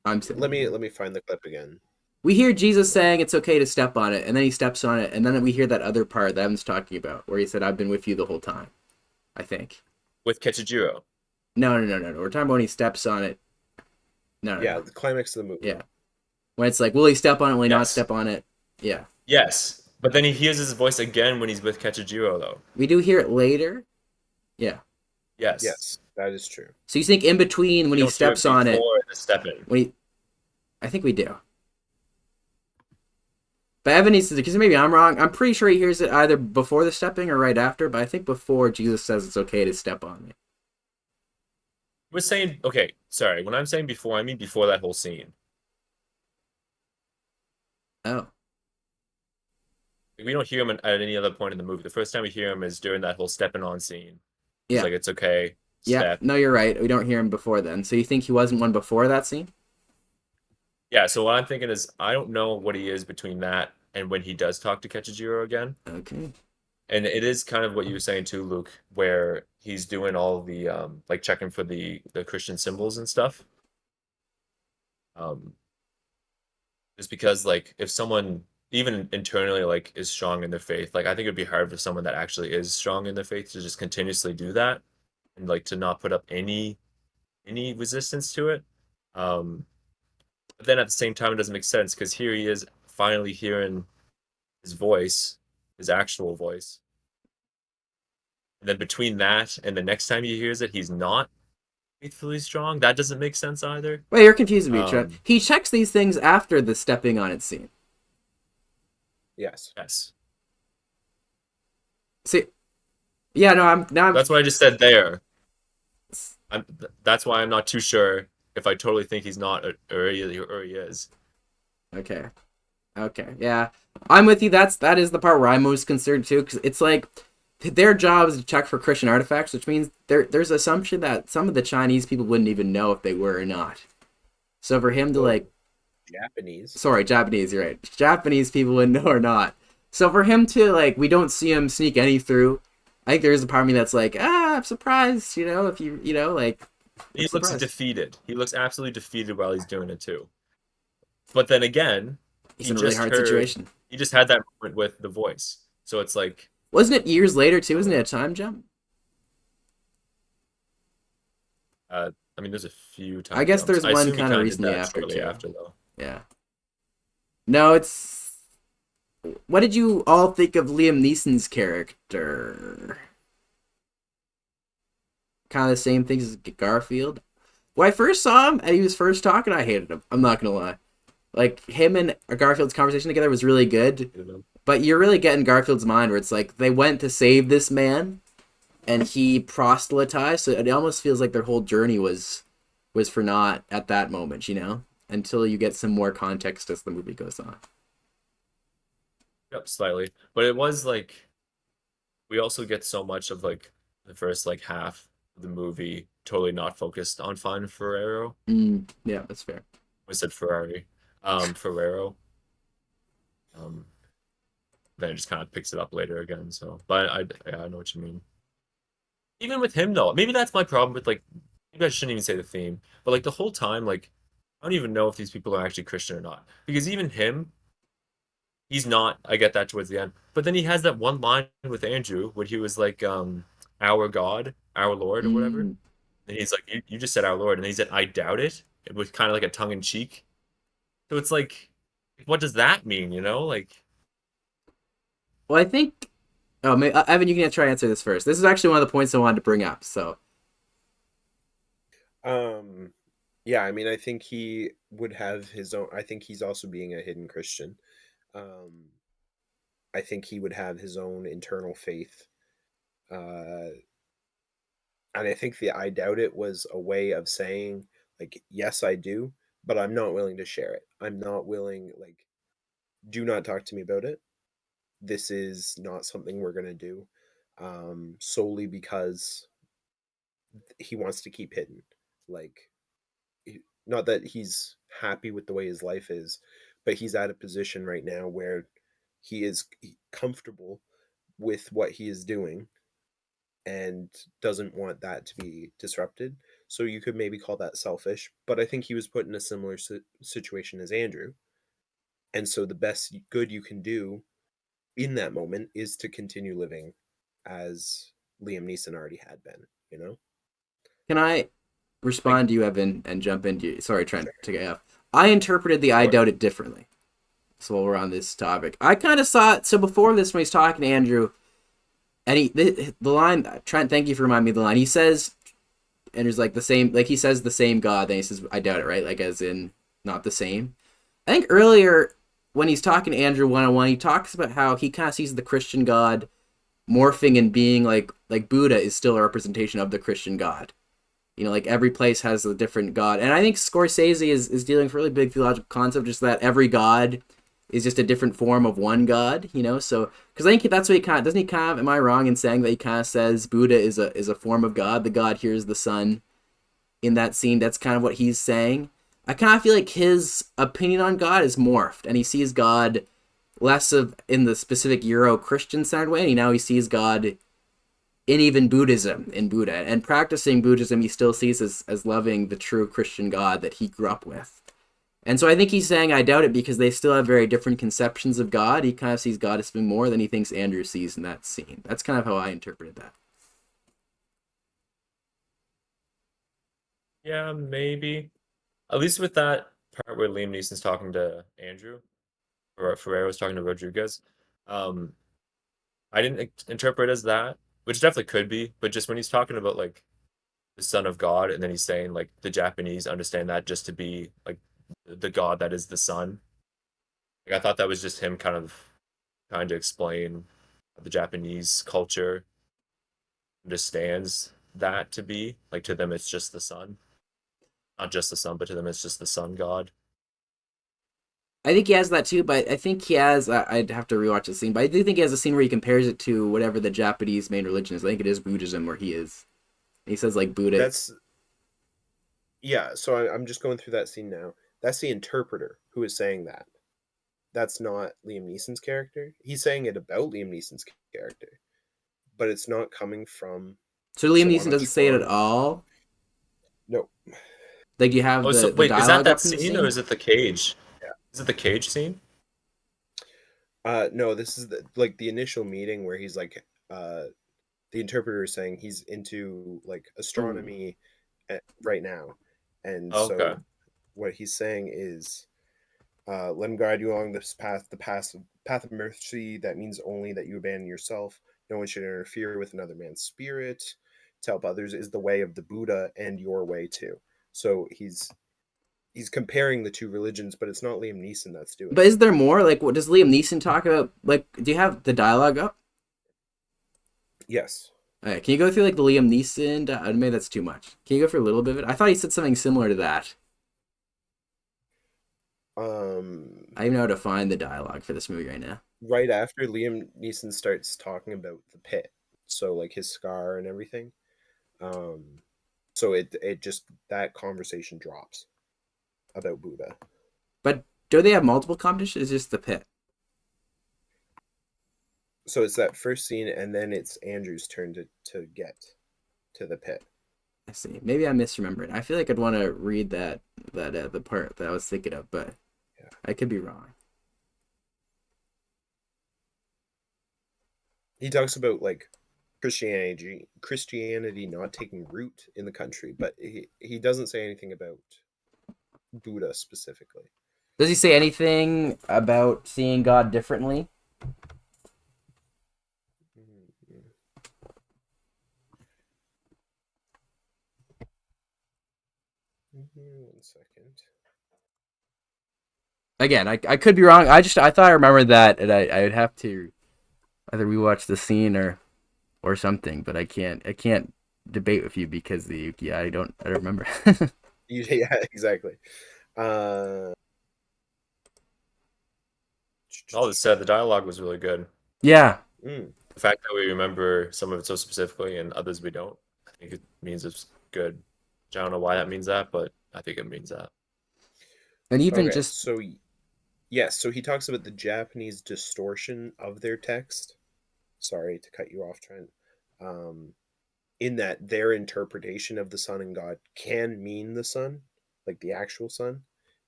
Let me find the clip again. We hear Jesus saying it's okay to step on it, and then he steps on it, and then we hear that other part that Evan's talking about, where he said, I've been with you the whole time, I think. With Kechijiro? No. We're talking about when he steps on it. No. The climax of the movie. Yeah. When it's like, will he step on it, will he not step on it? Yeah. Yes. But then he hears his voice again when he's with Kechijiro, though. We do hear it later? Yeah. Yes, that is true. So you think in between when he steps on it? The step-in. I think we do. But Evan needs to, because maybe I'm wrong. I'm pretty sure he hears it either before the stepping or right after, but I think before Jesus says it's okay to step on it. We're saying, okay, sorry. When I'm saying before, I mean before that whole scene. Oh. We don't hear him at any other point in the movie. The first time we hear him is during that whole stepping on scene. Yeah. It's like, it's okay. Yeah, step. no, you're right. We don't hear him before then. So you think he wasn't one before that scene? Yeah, so what I'm thinking is, I don't know what he is between that and when he does talk to Kechijiro again. Okay. And it is kind of what you were saying too, Luke, where he's doing all the, like checking for the Christian symbols and stuff. Just because, like, if someone even internally like is strong in their faith, like I think it'd be hard for someone that actually is strong in their faith to just continuously do that and like to not put up any resistance to it. But then at the same time it doesn't make sense because here he is finally hearing his voice, his actual voice. And then between that and the next time he hears it, he's not faithfully strong. That doesn't make sense either. Wait, you're confusing me, Trev. He checks these things after the stepping on it scene. Yes. See, yeah, no, I'm. That's what I just said there. That's why I'm not too sure if I totally think he's not or he is. Okay, yeah, I'm with you. That is the part where I'm most concerned too, because it's like their job is to check for Christian artifacts, which means there's assumption that some of the Chinese people wouldn't even know if they were or not. So for him to like, Japanese. sorry, Japanese, you're right. Japanese people would know or not. So for him to like, we don't see him sneak any through. I think there is a part of me that's like, I'm surprised, if like. He looks defeated. He looks absolutely defeated while he's doing it too. But then again, he's in a really hard situation. He just had that moment with the voice. So it's like, wasn't it years later too? Wasn't it a time jump? I mean, there's a few times. I guess there's one kind of recently after too. After though. Yeah. No, it's. What did you all think of Liam Neeson's character? Kind of the same things as Garfield. When I first saw him and he was first talking, I hated him. I'm not gonna lie. Like him and Garfield's conversation together was really good, but you're really getting Garfield's mind where it's like they went to save this man, and he proselytized. So it almost feels like their whole journey was for naught at that moment, until you get some more context as the movie goes on. Yep, slightly, but it was like we also get so much of like the first like half of the movie totally not focused on Fine Ferrero. Yeah, that's fair. I said Ferrari. Ferrero. Then it just kind of picks it up later again. So, but I know what you mean. Even with him though, maybe that's my problem with like. Maybe I shouldn't even say the theme, but like the whole time, like I don't even know if these people are actually Christian or not. Because even him, he's not. I get that towards the end, but then he has that one line with Andrew where he was like, "Our God, our Lord," or whatever. And he's like, "You just said our Lord," and he said, "I doubt it." It was kind of like a tongue in cheek. So it's like, what does that mean? Like. Well, I think. Oh, Evan, you can try to answer this first. This is actually one of the points I wanted to bring up. So. Yeah, I mean, I think he would have his own. I think he's also being a hidden Christian. I think he would have his own internal faith. And I think the "I doubt it" was a way of saying, like, yes, I do, but I'm not willing to share it. I'm not willing, like, do not talk to me about it. This is not something we're going to do, solely because he wants to keep hidden. Like, not that he's happy with the way his life is, but he's at a position right now where he is comfortable with what he is doing and doesn't want that to be disrupted. So you could maybe call that selfish, but I think he was put in a similar situation as Andrew. And so the best good you can do in that moment is to continue living as Liam Neeson already had been, Can I respond to you, Evan, and jump into you? Sorry, Trent, to get off. I interpreted the "I doubt it" differently. So while we're on this topic, I kind of saw it. So before this, when he's talking to Andrew, and the line, Trent, thank you for reminding me of the line. He says, Andrew's like the same, like he says the same God, then he says, "I doubt it," right? Like as in not the same. I think earlier when he's talking to Andrew one-on-one, he talks about how he kind of sees the Christian God morphing and being like Buddha is still a representation of the Christian God. Like every place has a different God. And I think Scorsese is dealing with a really big theological concept, just that every God is just a different form of one God, So, because I think that's what he kind of, doesn't he kind of, am I wrong in saying that he kind of says Buddha is a form of God? The God here is the sun in that scene. That's kind of what he's saying. I kind of feel like his opinion on God is morphed, and he sees God less of in the specific Euro-Christian centered way, and now he sees God in even Buddhism, in Buddha. And practicing Buddhism, he still sees as loving the true Christian God that he grew up with. And so I think he's saying, I doubt it, because they still have very different conceptions of God. He kind of sees God as being more than he thinks Andrew sees in that scene. That's kind of how I interpreted that. Yeah, maybe. At least with that part where Liam Neeson's talking to Andrew, or Ferrero's talking to Rodriguez, I didn't interpret it as that, which definitely could be, but just when he's talking about like the Son of God, and then he's saying like the Japanese understand that just to be like the God that is the sun. Like I thought that was just him kind of trying to explain the Japanese culture understands that to be like, to them it's just the sun. Not just the sun, but to them it's just the sun god. I think he has that too, but I think he has, I'd have to rewatch the scene, but I do think he has a scene where he compares it to whatever the Japanese main religion is. I think it is Buddhism where he is. He says like Buddha. Yeah, so I'm just going through that scene now. That's the interpreter who is saying that. That's not Liam Neeson's character. He's saying it about Liam Neeson's character, but it's not coming from So Liam Neeson Solana doesn't say it at Strong. all. No. Like you have Oh, so the wait, is that dialogue that up from the scene or scene. is it the cage? Yeah. Is it the cage scene? No, this is the initial meeting where he's like, the interpreter is saying he's into like Ooh. astronomy right now, and Oh, okay. so what he's saying is, let him guide you along this path, the path of mercy. That means only that you abandon yourself. No one should interfere with another man's spirit. To help others is the way of the Buddha and your way too. So he's comparing the two religions, but it's not Liam Neeson that's doing But it. is there more? Like, what does Liam Neeson talk about? Like, do you have the dialogue up? Yes. Alright, can you go through like the Liam Neeson? Maybe that's too much. Can you go for a little bit of it? I thought he said something similar to that. I don't even know how to find the dialogue for this movie right now. Right after Liam Neeson starts talking about the pit, so like his scar and everything. So it just, that conversation drops about Buddha. But do they have multiple competitions? It's just the pit. So it's that first scene, and then it's Andrew's turn to get to the pit. I see. Maybe I'm misremembering. I feel like I'd want to read that the part that I was thinking of, but Yeah. I could be wrong. He talks about like Christianity not taking root in the country, but he doesn't say anything about Buddha specifically. Does he say anything about seeing God differently? One second. Again, I could be wrong. I thought I remembered that, and I would have to either rewatch the scene or something. But I can't debate with you because I don't remember. Yeah, exactly. All this said, the dialogue was really good. Yeah. Mm. The fact that we remember some of it so specifically and others we don't, I think it means it's good. I don't know why that means that, but I think it means that. And even Okay, just so yes, so he talks about the Japanese distortion of their text. Sorry to cut you off, Trent. In that their interpretation of the sun and God can mean the sun, like the actual sun,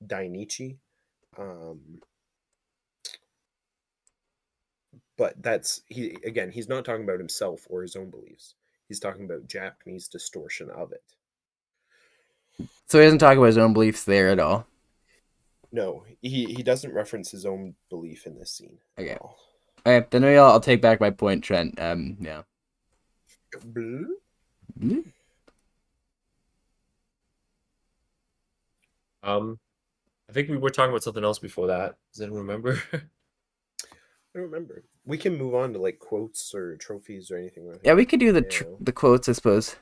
Dainichi. But he's not talking about himself or his own beliefs. He's talking about Japanese distortion of it. so he doesn't talk about his own beliefs there at all. No, he doesn't reference his own belief in this scene Okay. at all. Okay, then maybe I'll take back my point, Trent. Yeah. I think we were talking about something else before that. Does anyone remember? I don't remember. We can move on to like quotes or trophies or anything like that. Yeah, we could do the quotes, I suppose.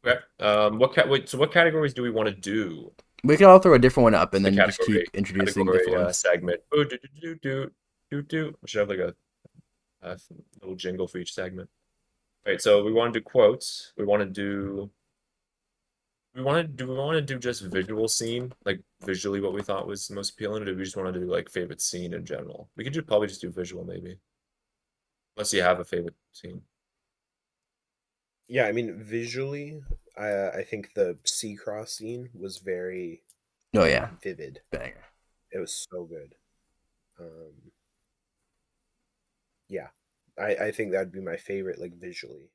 Okay. What categories do we want to do? We could all throw a different one up and The then just keep introducing different ones. segment. Ooh, do. We should have like a little jingle for each segment. All right, so we want to do quotes. We want to do. We want to do just visual scene, like visually what we thought was most appealing, or do we just want to do like favorite scene in general? We could probably just do visual maybe, unless you have a favorite scene. Yeah, I mean visually, I think the sea cross scene was very Oh yeah, vivid. banger. It was so good. Yeah, I think that'd be my favorite, like visually.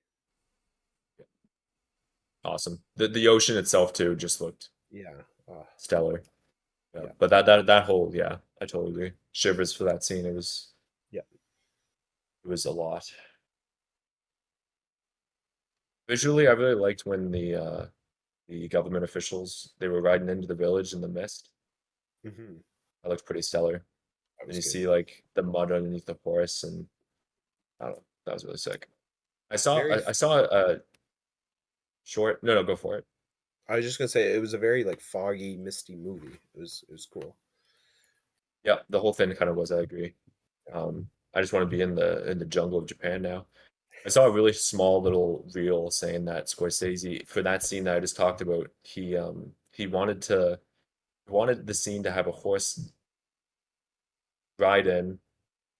Awesome. The ocean itself too just looked Yeah. stellar. Yeah. Yeah. But that whole, yeah, I totally agree. Shivers for that scene. It was a lot. Visually, I really liked when the government officials they were riding into the village in the mist. Mm-hmm. That looked pretty stellar. That And was you good. see like the mud underneath the horse, and I don't know, that was really sick. I saw a short. No, go for it. I was just gonna say it was a very like foggy, misty movie. It was cool. Yeah, the whole thing kind of was. I agree. I just want to be in the jungle of Japan now. I saw a really small little reel saying that Scorsese, for that scene that I just talked about, he wanted the scene to have a horse ride in,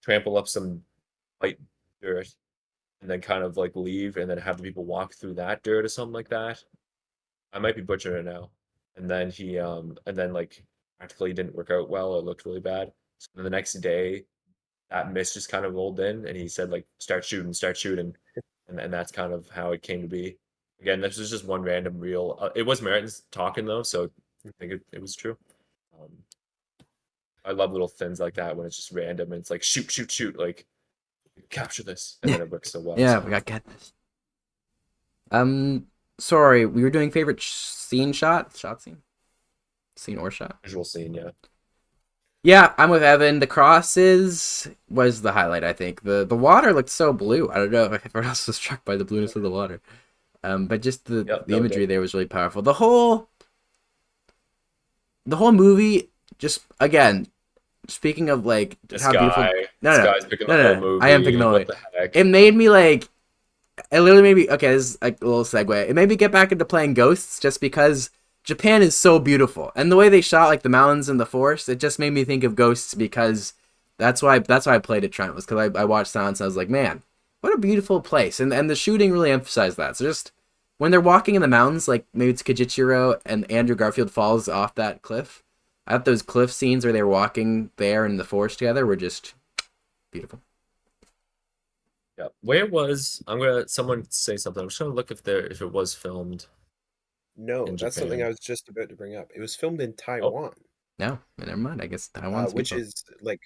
trample up some white dirt, and then kind of like leave, and then have the people walk through that dirt or something like that. I might be butchering it now. And then like practically didn't work out well. It looked really bad. So then the next day, that mist just kind of rolled in, and he said like, start shooting," and that's kind of how it came to be. Again, this was just one random reel. It was Martin's talking though, so I think it was true. Um, I love little things like that when it's just random and it's like shoot, shoot, shoot, like capture this, and then it works so well. Yeah, So we got get this. Sorry, we were doing favorite scene scene or shot. visual scene, yeah. Yeah, I'm with Evan. The crosses was the highlight, I think. The water looked so blue. I don't know if everyone else was struck by the blueness of the water. But just Yep, the no, imagery there was really powerful. The whole movie, just again, speaking of like this how beautiful. guy, No, this no, guy's picking no, the no, whole no. I am picking movie. the whole What movie. the heck? It made me like. It literally made me. Okay, this is like a little segue. It made me get back into playing Ghosts just because Japan is so beautiful, and the way they shot like the mountains and the forest, it just made me think of Ghosts because that's why I played it. Trent was because I watched Silence and I was like, man, what a beautiful place, and the shooting really emphasized that. So just when they're walking in the mountains, like maybe it's Kajichiro and Andrew Garfield falls off that cliff. I thought those cliff scenes where they were walking there in the forest together were just beautiful. Yeah. Where was I'm gonna someone say something. I'm just gonna look if it was filmed No, in that's something I Japan. was just about to bring up. It was filmed in Oh, Taiwan, No, never mind. I guess Taiwan's which beautiful. is like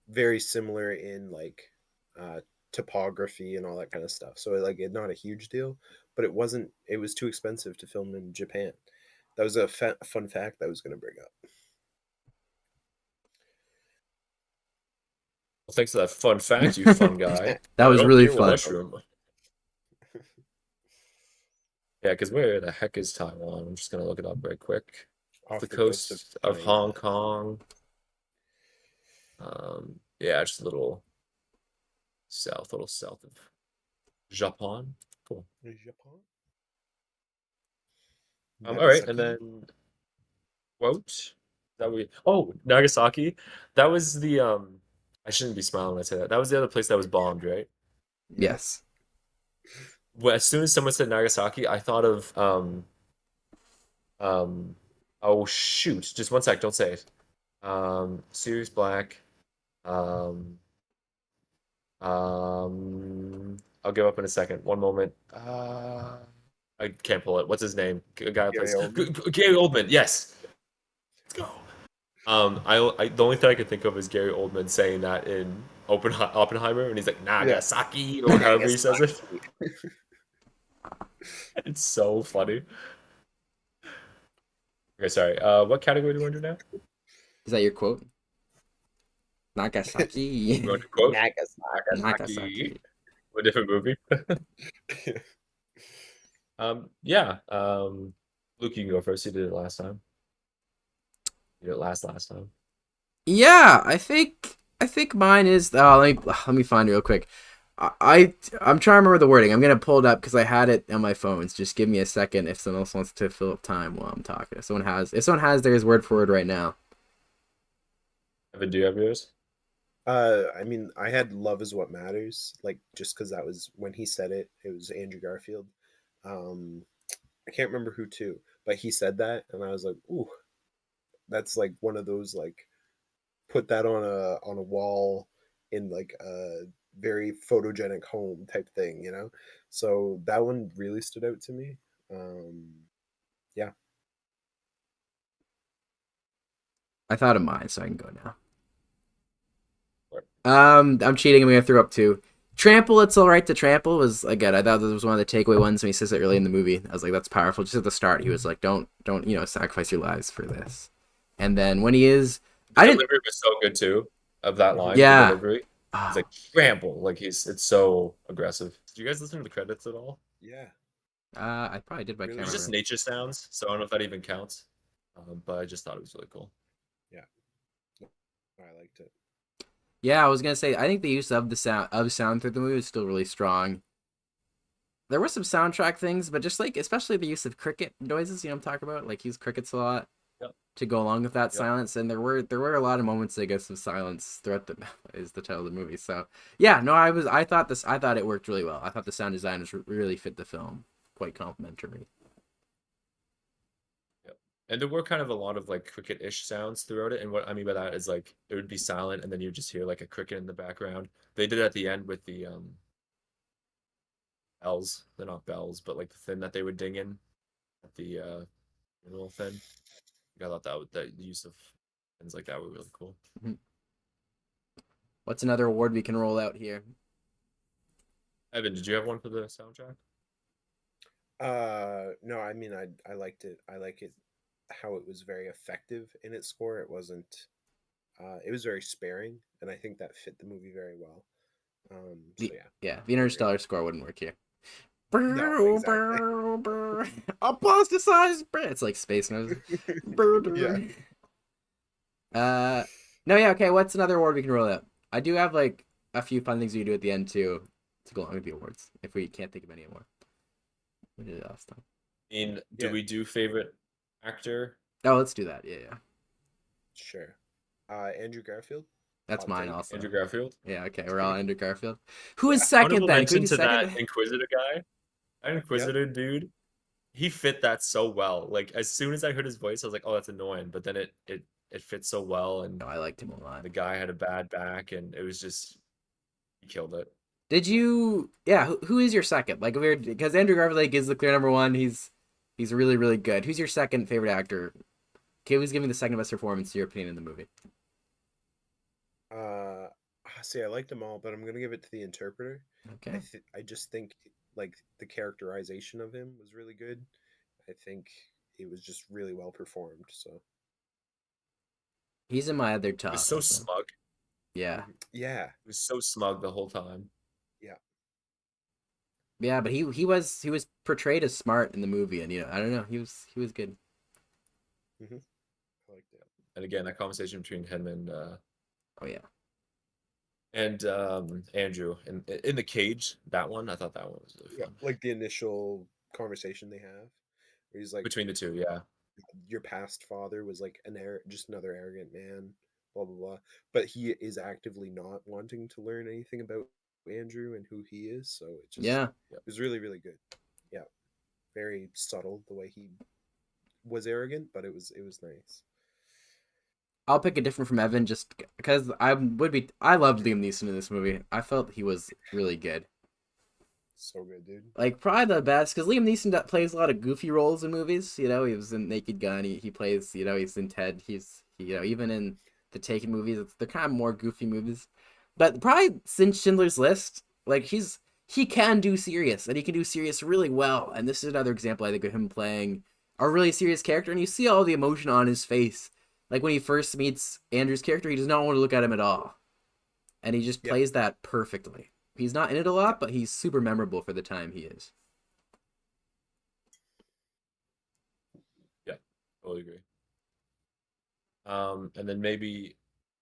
very similar in like uh, topography and all that kind of stuff. So like it's not a huge deal, but it wasn't. It was too expensive to film in Japan. That was a fun fact I was going to bring up. well, thanks for that fun fact, you fun guy. That was Oh, really you're the fun. mushroom. Yeah, because where the heck is Taiwan? I'm just gonna look it up right quick. Off the Off the coast of coast of Hong China. Kong. Yeah, just a little south of Japan. Cool. Japan? All right, and Nagasaki? then quote that we oh Nagasaki. That was the I shouldn't be smiling when I say that. That was the other place that was bombed, right? Yep. Yes. Well, as soon as someone said Nagasaki, I thought of um oh shoot, just one sec, don't say it. Sirius Black. Um I'll give up in a second. One moment. I can't pull it. What's his name? A guy who Gary plays Oldman? Gary Oldman. Yes. Let's go. The only thing I could think of is Gary Oldman saying that in Oppenheimer, and he's like Yeah. Nagasaki or however he says it. Nagasaki. It's so funny. Okay, sorry. What category do we want to do now? Is that your quote? Nagasaki. We want to quote Nagasaki. Nagasaki. Nagasaki. A different movie. Yeah. Luke, you can go first. You did it last time. You did it last time. Yeah, I think mine is. Oh, let me find it real quick. I'm trying to remember the wording. I'm gonna pull it up because I had it on my phone. So just give me a second if someone else wants to fill up time while I'm talking. If someone has theirs word for word right now. Evan, do you have yours? I mean, I had "Love Is What Matters," like just because that was when he said it. It was Andrew Garfield. Um, I can't remember who to, but he said that, and I was like, "Ooh, that's like one of those like put that on a wall in like a very photogenic home type thing, you know." So that one really stood out to me. Um, yeah, I thought of mine, so I can go now. Or- I'm cheating. I'm gonna throw up two. Trample, it's all right to trample was again. I thought this was one of the takeaway ones when he says it early in the movie. I was like, that's powerful. Just at the start, he was like, don't sacrifice your lives for this. And then when he is, The I didn't. delivery was so good too of that line. The Yeah. delivery. He's Oh, like trample. Like it's so aggressive. Did you guys listen to the credits at all? yeah, I probably did, but I really It can't was just remember. nature sounds, so I don't know if that even counts. But I just thought it was really cool. yeah. I liked it. Yeah, I was gonna say I think the use of the sound through the movie is still really strong. there were some soundtrack things, but just like especially the use of cricket noises, I'm talking about. Like he used crickets a lot Yep. to go along with that Yep. silence, and there were a lot of moments, I guess, of silence throughout the is the title of the movie. So yeah, no, I thought it worked really well. I thought the sound design really fit the film, quite complimentary. And there were kind of a lot of like cricket-ish sounds throughout it. And what I mean by that is like it would be silent and then you just hear like a cricket in the background. They did it at the end with the bells. They're not bells, but like the thing that they would ding in at the funeral thing. I thought that the use of things like that were really cool. Mm-hmm. What's another award we can roll out here? Evan, did you have one for the soundtrack? No, I mean I liked it. I like it how it was very effective in its score. It wasn't it was very sparing, and I think that fit the movie very well. So yeah, the Interstellar score wouldn't work here. No, exactly. Apostatized. It's like space noise. Yeah. No, yeah, okay. What's another award we can roll out? I do have like a few fun things we can do at the end too to go along with the awards. If we can't think of any more, we did it last time. I mean, do we do favorite actor? Oh, let's do that. Yeah. Sure. Andrew Garfield. That's mine also. Andrew Garfield. Yeah, okay. We're all Andrew Garfield. Who is second then? Mention to second? That Inquisitor guy. That Inquisitor dude. He fit that so well. Like as soon as I heard his voice, I was like, "Oh, that's annoying." But then it fits so well, and I liked him a lot. The guy had a bad back, and it was just he killed it. Did you? Yeah. Who is your second? Like, because Andrew Garfield like, is the clear number one. He's really really good. Who's your second favorite actor? Okay, who's giving the second best performance in your opinion in the movie? See, I liked them all, but I'm gonna give it to the interpreter. Okay. I just think like the characterization of him was really good. I think it was just really well performed. So he's in my other top. He was so smug. Yeah. Yeah. He was so smug the whole time. Yeah. Yeah, but he was portrayed as smart in the movie, and I don't know, he was good. Mm-hmm. I liked it. And again, that conversation between him and oh yeah. And Andrew in the cage, that one, I thought that one was really fun. Like the initial conversation they have, where he's like between the two, yeah. Your past father was like just another arrogant man, blah blah blah. But he is actively not wanting to learn anything about Andrew and who he is. So it just it was really really good. Yeah, very subtle the way he was arrogant, but it was nice. I'll pick a different from Evan just because I loved Liam Neeson in this movie. I felt he was really good. So good, dude. Like probably the best because Liam Neeson plays a lot of goofy roles in movies. He was in Naked Gun. He plays. He's in Ted. He's even in the Taken movies. They're kind of more goofy movies. But probably since Schindler's List, like he can do serious and he can do serious really well. And this is another example I think of him playing a really serious character, and you see all the emotion on his face. Like when he first meets Andrew's character, he does not want to look at him at all. And he just plays that perfectly. He's not in it a lot, but he's super memorable for the time he is. Yeah, totally agree. And then maybe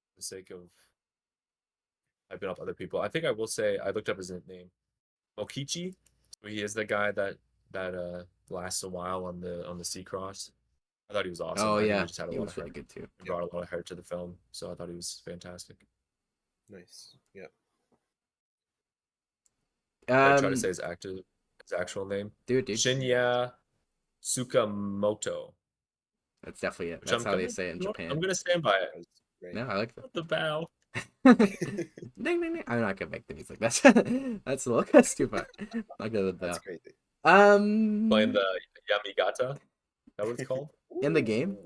for the sake of hyping up other people, I think I will say I looked up his name. Mokichi. He is the guy that lasts a while on the Sea Cross. I thought he was awesome. Oh yeah, he just had he was really good too. He brought a lot of heart to the film, so I thought he was fantastic. Nice. Yeah. I try to say his actual name. Dude. Shinya Tsukamoto. That's definitely it. That's how they say it in Japan. I'm gonna stand by it. No, I like that. The bow. Ding, ding, ding. I'm not gonna make the music. That's too far. Not gonna the That's crazy. Playing the Yamigata. Is that what it's called? In the game?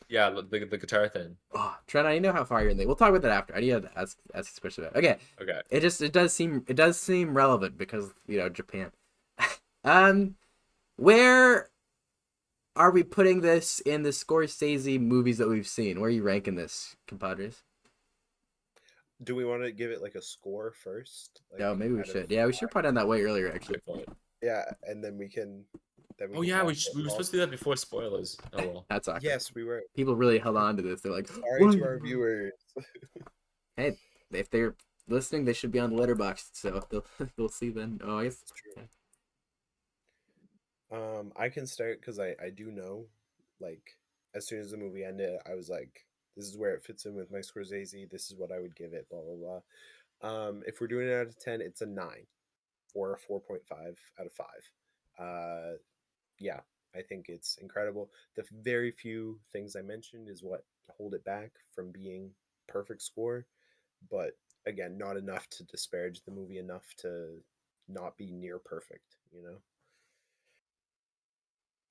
Yeah, the guitar thing. Oh, Trent, I know how far you're in there. We'll talk about that after. I need to ask this question about. Okay. It does seem relevant because Japan. Where are we putting this in the Scorsese movies that we've seen? Where are you ranking this, compadres? Do we want to give it like a score first? No, maybe we should. Yeah, we should put on that way earlier actually. Yeah, and then we can. We were supposed to do that before spoilers. Oh well. That's awkward. Yes, we were. People really held on to this. They're like, sorry to our viewers. Hey, if they're listening, they should be on the letterbox, so they'll see then. Oh, I guess. It's true. I can start because I do know, like, as soon as the movie ended, I was like, this is where it fits in with my Scorsese. This is what I would give it. Blah blah blah. If we're doing it out of 10, it's a 9 or a 4.5 out of 5. Yeah, I think it's incredible. The very few things I mentioned is what hold it back from being perfect score, but again, not enough to disparage the movie enough to not be near perfect, you know?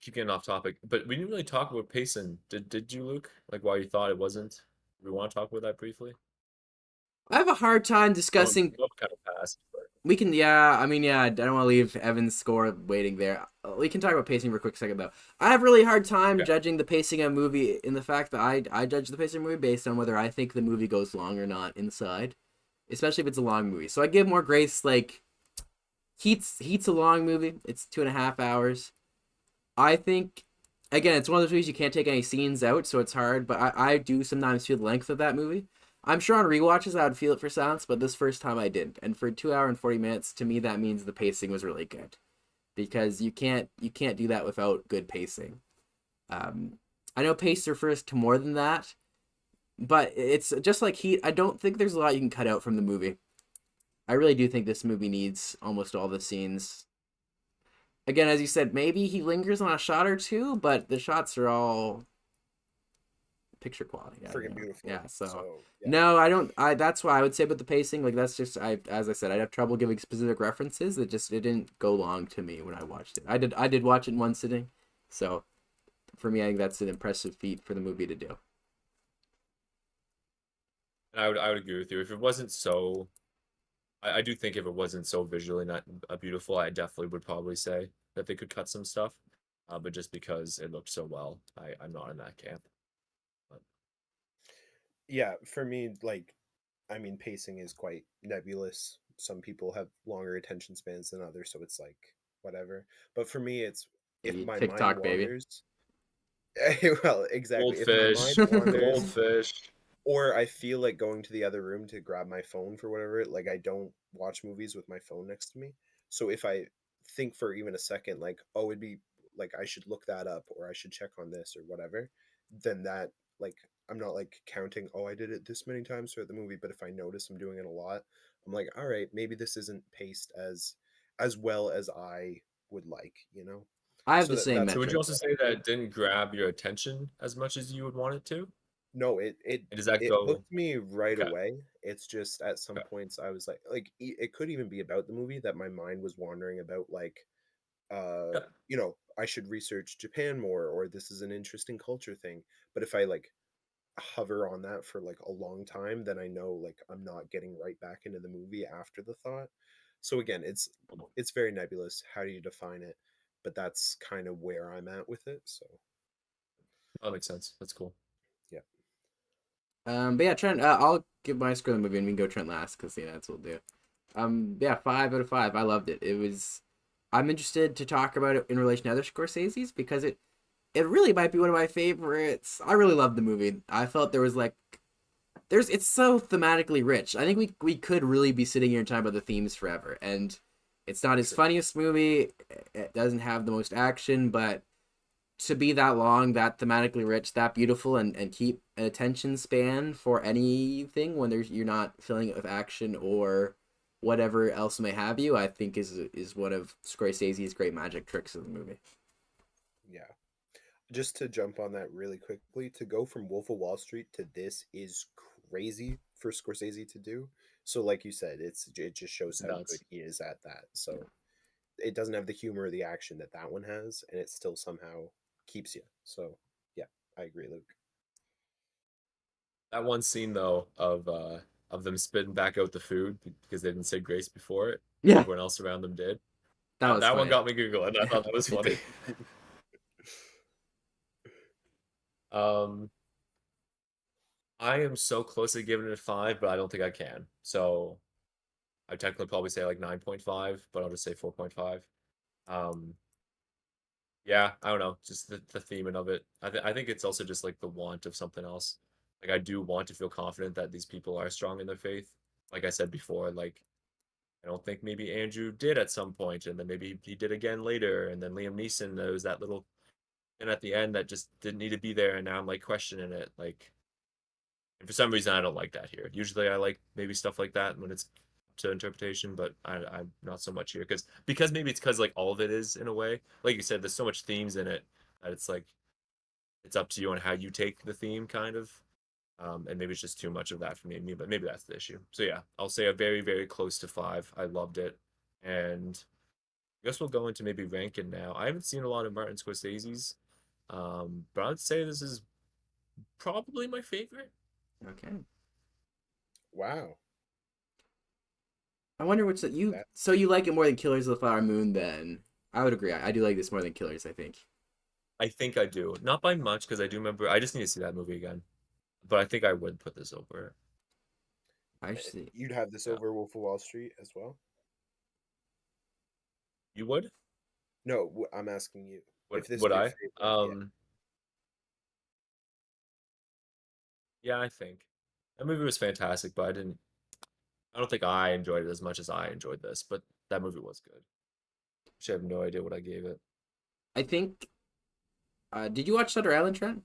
Keep getting off topic, but we didn't really talk about pacing. Did you, Luke? Like why you thought it wasn't? We want to talk about that briefly. I have a hard time Going discussing. kind of fast, but We can, yeah. I mean, yeah. I don't want to leave Evan's score waiting there. We can talk about pacing for a quick second, though. I have really hard time okay. judging the pacing of a movie in the fact that I judge the pacing of a movie based on whether I think the movie goes long or not inside, especially if it's a long movie. So I give more grace. Like Heat's a long movie. It's 2.5 hours. I think, again, it's one of those movies you can't take any scenes out, so it's hard. But I do sometimes feel the length of that movie. I'm sure on rewatches I would feel it for Silence, but this first time I didn't. And for 2 hour and 40 minutes, to me that means the pacing was really good, because you can't do that without good pacing. I know pace refers to more than that, but it's just like Heat. I don't think there's a lot you can cut out from the movie. I really do think this movie needs almost all the scenes. Again, as you said, maybe he lingers on a shot or two, but the shots are all picture quality. Freaking beautiful. Yeah, so yeah. no, I don't. That's why I would say about the pacing. Like that's just as I said, I'd have trouble giving specific references. It didn't go long to me when I watched it. I did watch it in one sitting, so for me, I think that's an impressive feat for the movie to do. And I would agree with you. If it wasn't so, I do think if it wasn't so visually not beautiful, I definitely would probably say that they could cut some stuff. But just because it looked so well, I'm not in that camp. But Yeah, for me, like, I mean, pacing is quite nebulous. Some people have longer attention spans than others, so it's like whatever. But for me, it's if Maybe my mind TikTok, baby. wanders. Well, exactly. If my mind goldfish, wanders, goldfish. or I feel like going to the other room to grab my phone for whatever, like I don't watch movies with my phone next to me. So if I think for even a second, like, oh, it'd be like I should look that up or I should check on this or whatever, then that, like, I'm not like counting, oh, I did it this many times throughout the movie, but if I notice I'm doing it a lot, I'm like, all right, maybe this isn't paced as well as I would like, you know? I have So the same that's So would metric. you also say that it didn't grab your attention as much as you would want it to? no, it it And does that it go? hooked me right Okay. away. It's just at some Okay. points I was like it could even be about the movie that my mind was wandering about, like, Yeah. I should research Japan more, or this is an interesting culture thing. But if I like hover on that for like a long time, then I know like I'm not getting right back into the movie after the thought. So again, it's very nebulous. How do you define it? But that's kind of where I'm at with it. So That makes sense. That's cool. yeah. But yeah, Trent. I'll give my score of the movie, and we can go Trent last because yeah, that's what we'll do. Yeah, 5 out of 5. I loved it. It was. I'm interested to talk about it in relation to other Scorsese's because it really might be one of my favorites. I really loved the movie. I felt there was like it's so thematically rich. I think we could really be sitting here and talking about the themes forever. And it's not his True. funniest movie. It doesn't have the most action, but to be that long, that thematically rich, that beautiful, and keep an attention span for anything when you're not filling it with action or whatever else may have you, I think is one of Scorsese's great magic tricks of the movie. Yeah. Just to jump on that really quickly, to go from Wolf of Wall Street to this is crazy for Scorsese to do. So, like you said, it just shows It's how good nuts. he is at that. So it doesn't have the humor or the action that that one has, and it still somehow keeps you. So yeah, I agree, Luke. That one scene though of them spitting back out the food because they didn't say grace before it, and Yeah, everyone else around them did. that was That one funny. got me giggling. I thought that was funny. Um, I am so close to giving it a 5, but I don't think I can. So I technically probably say like 9.5, but I'll just say 4.5. Um, yeah, I don't know, just the theming of it. I think it's also just like the want of something else. Like I do want to feel confident that these people are strong in their faith, like I said before, like I don't think maybe Andrew did at some point, and then maybe he did again later, and then Liam Neeson, there was that little and at the end that just didn't need to be there, and now I'm like questioning it, like, and for some reason I don't like that here. Usually I like maybe stuff like that when it's to interpretation, but I'm not so much here because maybe it's because like all of it is in a way, like you said, there's so much themes in it that it's like it's up to you on how you take the theme, kind of. And maybe it's just too much of that for me, but maybe that's the issue. So yeah, I'll say a very, very close to 5. I loved it. And I guess we'll go into maybe ranking now. I haven't seen a lot of Martin Scorsese's, but I'd say this is probably my favorite. Okay. Wow. I wonder which that you. That So you like it more than Killers of the Flower Moon? Then I would agree. I do like this more than Killers. I think. I think I do. Not by much, because I do remember. I just need to see that movie again. But I think I would put this over it. I see. you'd have this Yeah. over Wolf of Wall Street as well? You would? No, I'm asking you. If this Would is your I? favorite, yeah. Yeah, I think that movie was fantastic, but I don't think I enjoyed it as much as I enjoyed this. But that movie was good. I have no idea what I gave it. I think. Did you watch Shutter Island, Trent?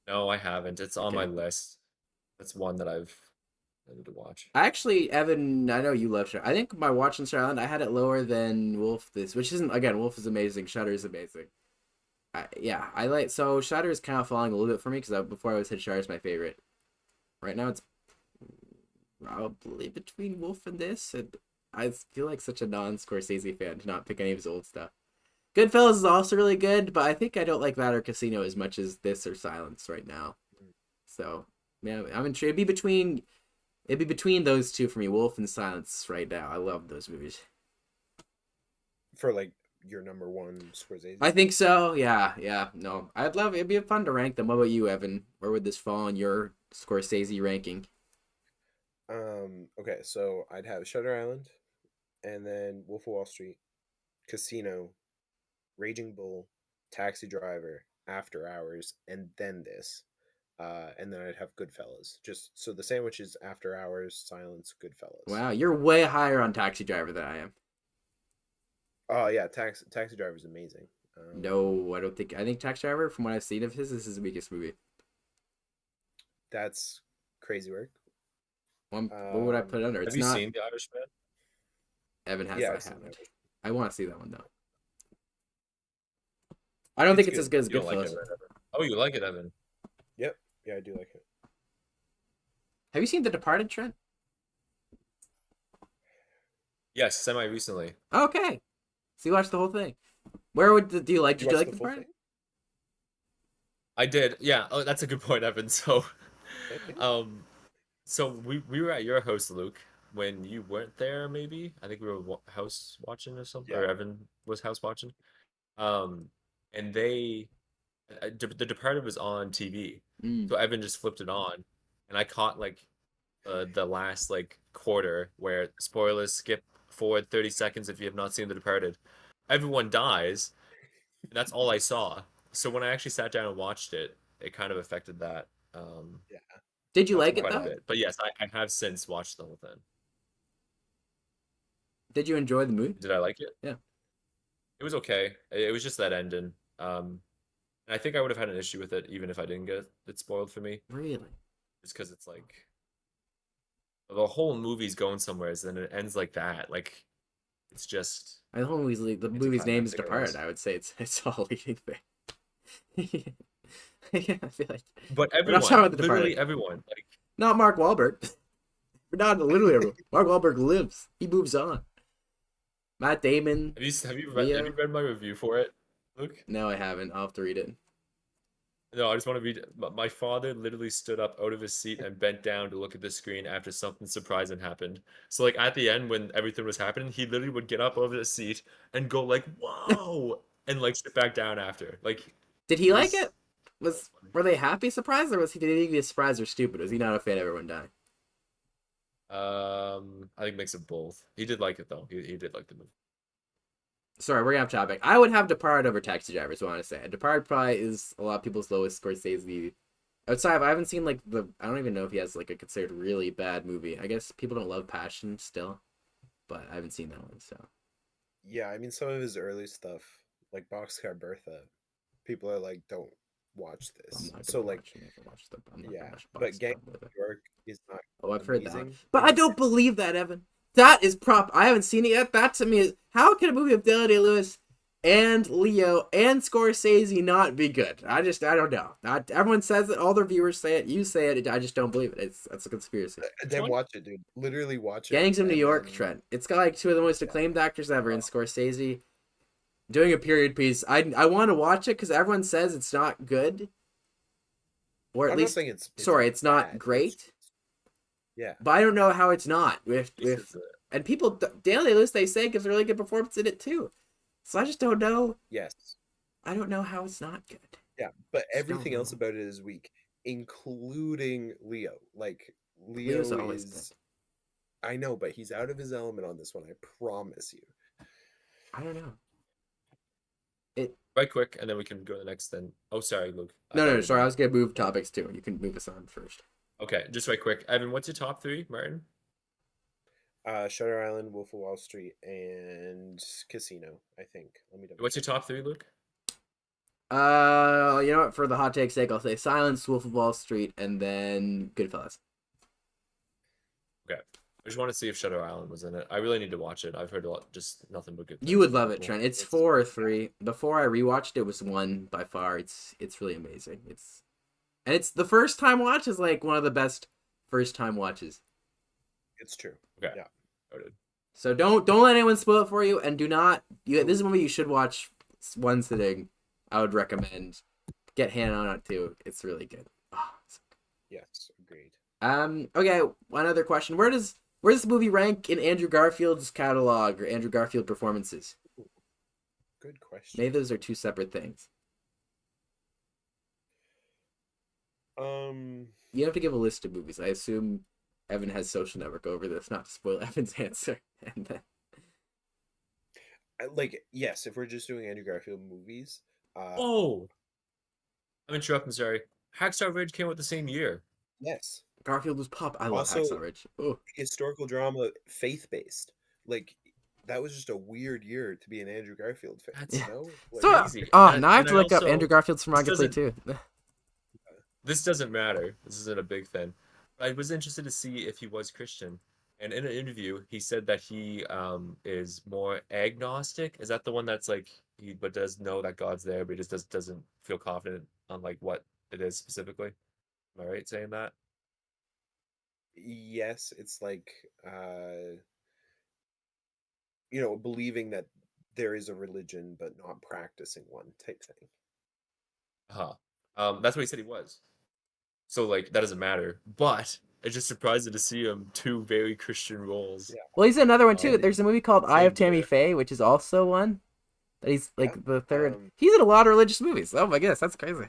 No, I haven't. It's on my Okay. list. That's one that I need to watch. I actually, Evan, I know you love Shutter. I think my watching Shutter Island, I had it lower than Wolf. This, which isn't again, Wolf is amazing. Shutter is amazing. Yeah, I like so Shutter is kind of falling a little bit for me because before I always said Shutter is my favorite. Right now, it's probably between Wolf and this. And I feel like such a non-Scorsese fan to not pick any of his old stuff. Goodfellas is also really good, but I think I don't like that or Casino as much as this or Silence right now. So yeah, I'm intrigued. It'd be between those two for me, Wolf and Silence right now. I love those movies. For like your number one Scorsese? I think so. Yeah. No, it'd be fun to rank them. What about you, Evan? Where would this fall in your Scorsese ranking? Okay, so I'd have Shutter Island, and then Wolf of Wall Street, Casino, Raging Bull, Taxi Driver, After Hours, and then this. And then I'd have Goodfellas. Just so the sandwich is After Hours, Silence, Goodfellas. Wow, you're way higher on Taxi Driver than I am. Oh yeah, Taxi Driver is amazing. No, I don't think. I think Taxi Driver, from what I've seen of his, this is his weakest movie. That's crazy work. What would I put it under? It's Have you not. seen The Irishman? Evan has. Yeah, I I've seen haven't. that. I want to see that one though. I don't think it's good. as good as You don't like Goodfellas. it, right, Evan? Oh, you like it, Evan? Yep. Yeah, I do like it. Have you seen The Departed, Trent? Yes, semi recently. Okay, so you watched the whole thing. Where would do you like? Did you watched like The full Departed? thing? I did. Yeah. Oh, that's a good point, Evan. So, Okay. um, so we were at your house, Luke, when you weren't there. Maybe I think we were house watching or something, or Yeah. Evan was house watching. Um, and The Departed was on TV, Mm. so Evan just flipped it on, and I caught like the last like quarter where spoilers skip forward 30 seconds if you have not seen The Departed. Everyone dies, and that's all I saw. So when I actually sat down and watched it, it kind of affected that Yeah. Did you That's like it quite a though? bit. But yes, I have since watched the whole thing. Did you enjoy the movie? Did I like it? Yeah. It was okay. It was just that ending. And I think I would have had an issue with it even if I didn't get it spoiled for me. Really? Just because it's like the whole movie's going somewhere, and then it ends like that. Like it's just The whole the movie's name is anticlimactic, I Departed. guess. I would say it's all leading there. Yeah, I feel like. But We're not talking everyone, about The literally Departed. everyone, like Not Mark Wahlberg. Not literally everyone. Mark Wahlberg lives. He moves on. Matt Damon. have you Leo. read my review for it, Luke? No, I haven't. I'll have to read it. No, I just want to read. My father literally stood up out of his seat and bent down to look at the screen after something surprising happened. So, like at the end, when everything was happening, he literally would get up over the seat and go like, "Whoa!" and like sit back down after. Like, Did he like was it? Were they happy surprised or did he be surprised or stupid? Was he not a fan of everyone dying? I think mix of both. He did like it though. He did like the movie. Sorry, we're off topic. I would have Departed over Taxi Driver, is what I want to say. Departed probably is a lot of people's lowest Scorsese Outside, I haven't seen like I don't even know if he has like a considered really bad movie. I guess people don't love Passion still, but I haven't seen that one. So Yeah, I mean some of his early stuff, like Boxcar Bertha, people are like, don't watch I'm this. not So gonna like, watch. I'm not gonna yeah, watch but Gang Boxcar of Brother. New York is not Oh, I've heard that one, amazing. but I don't believe that, Evan. That is prop. I haven't seen it yet. That to me is how can a movie of Daniel Day-Lewis and Leo and Scorsese not be good? I don't know. Everyone says it. All the reviewers say it. You say it. I just don't believe it. That's a conspiracy. Then watch it, dude. Literally watch it. Gangs of New and York, then- Trent. It's got like two of the most acclaimed actors ever in Scorsese doing a period piece. I want to watch it because everyone says it's not good, or at I'm not least saying it's sorry, it's not bad. great. Yeah. But I don't know how it's not with This is and people Daniel Day-Lewis they say gives a really good performance in it too. So I just don't know. Yes. I don't know how it's not good. Yeah, but Just don't everything else know. about it is weak, including Leo. Like Leo's Leo always is I know, but he's out of his element on this one, I promise you. I don't know. It right quick, and then we can go to the next. Then, oh, sorry, Luke. no, sorry. I was gonna move topics too. You can move us on first. Okay, just right quick. Evan, what's your top three, Martin? Shutter Island, Wolf of Wall Street, and Casino, I think. Let me double What's your check. top three, Luke? You know what? For the hot take sake, I'll say Silence, Wolf of Wall Street, and then Goodfellas. Okay. I just want to see if Shutter Island was in it. I really need to watch it. I've heard a lot, just nothing but good things. You would love it, Cool. Trent. It's 4 or 3. Before I rewatched it, was 1 by far. It's really amazing. It's the first time watch is like one of the best first time watches. It's true. Okay. Yeah. Noted. So don't let anyone spoil it for you, and do not. This is a movie you should watch one sitting. I would recommend. Get hand on it too. It's really good. Oh, Yes, agreed. Okay, one other question. Where does this movie rank in Andrew Garfield's catalog or Andrew Garfield performances? Good question. Maybe those are two separate things. You have to give a list of movies. I assume Evan has Social Network over this, not to spoil Evan's answer. And then... like, yes, if we're just doing Andrew Garfield movies. Oh! I'm interrupting, sorry. Hacksaw Ridge came out the same year. Yes. Garfield was pop. I love Also, Hacksaw Ridge. Oh. Historical drama, faith-based. Like, that was just a weird year to be an Andrew Garfield fan. That's You know? Like, So, crazy. now And I have to I look up also- Andrew Garfield's filmography doesn't- too. This doesn't matter. This isn't a big thing. I was interested to see if he was Christian. And in an interview, he said that he is more agnostic. Is that the one that's like he but does know that God's there, but he just doesn't feel confident on like what it is specifically? Am I right saying that? yes, it's like believing that there is a religion but not practicing one type thing. Uh-huh. That's what he said he was. So like that doesn't matter. But it's just surprising to see him two very Christian roles. Yeah. Well, he's in another one too. Yeah. There's a movie called Eye of Same Tammy here. Faye, which is also one that he's like Yeah. the third. He's in a lot of religious movies. Oh my goodness, that's crazy.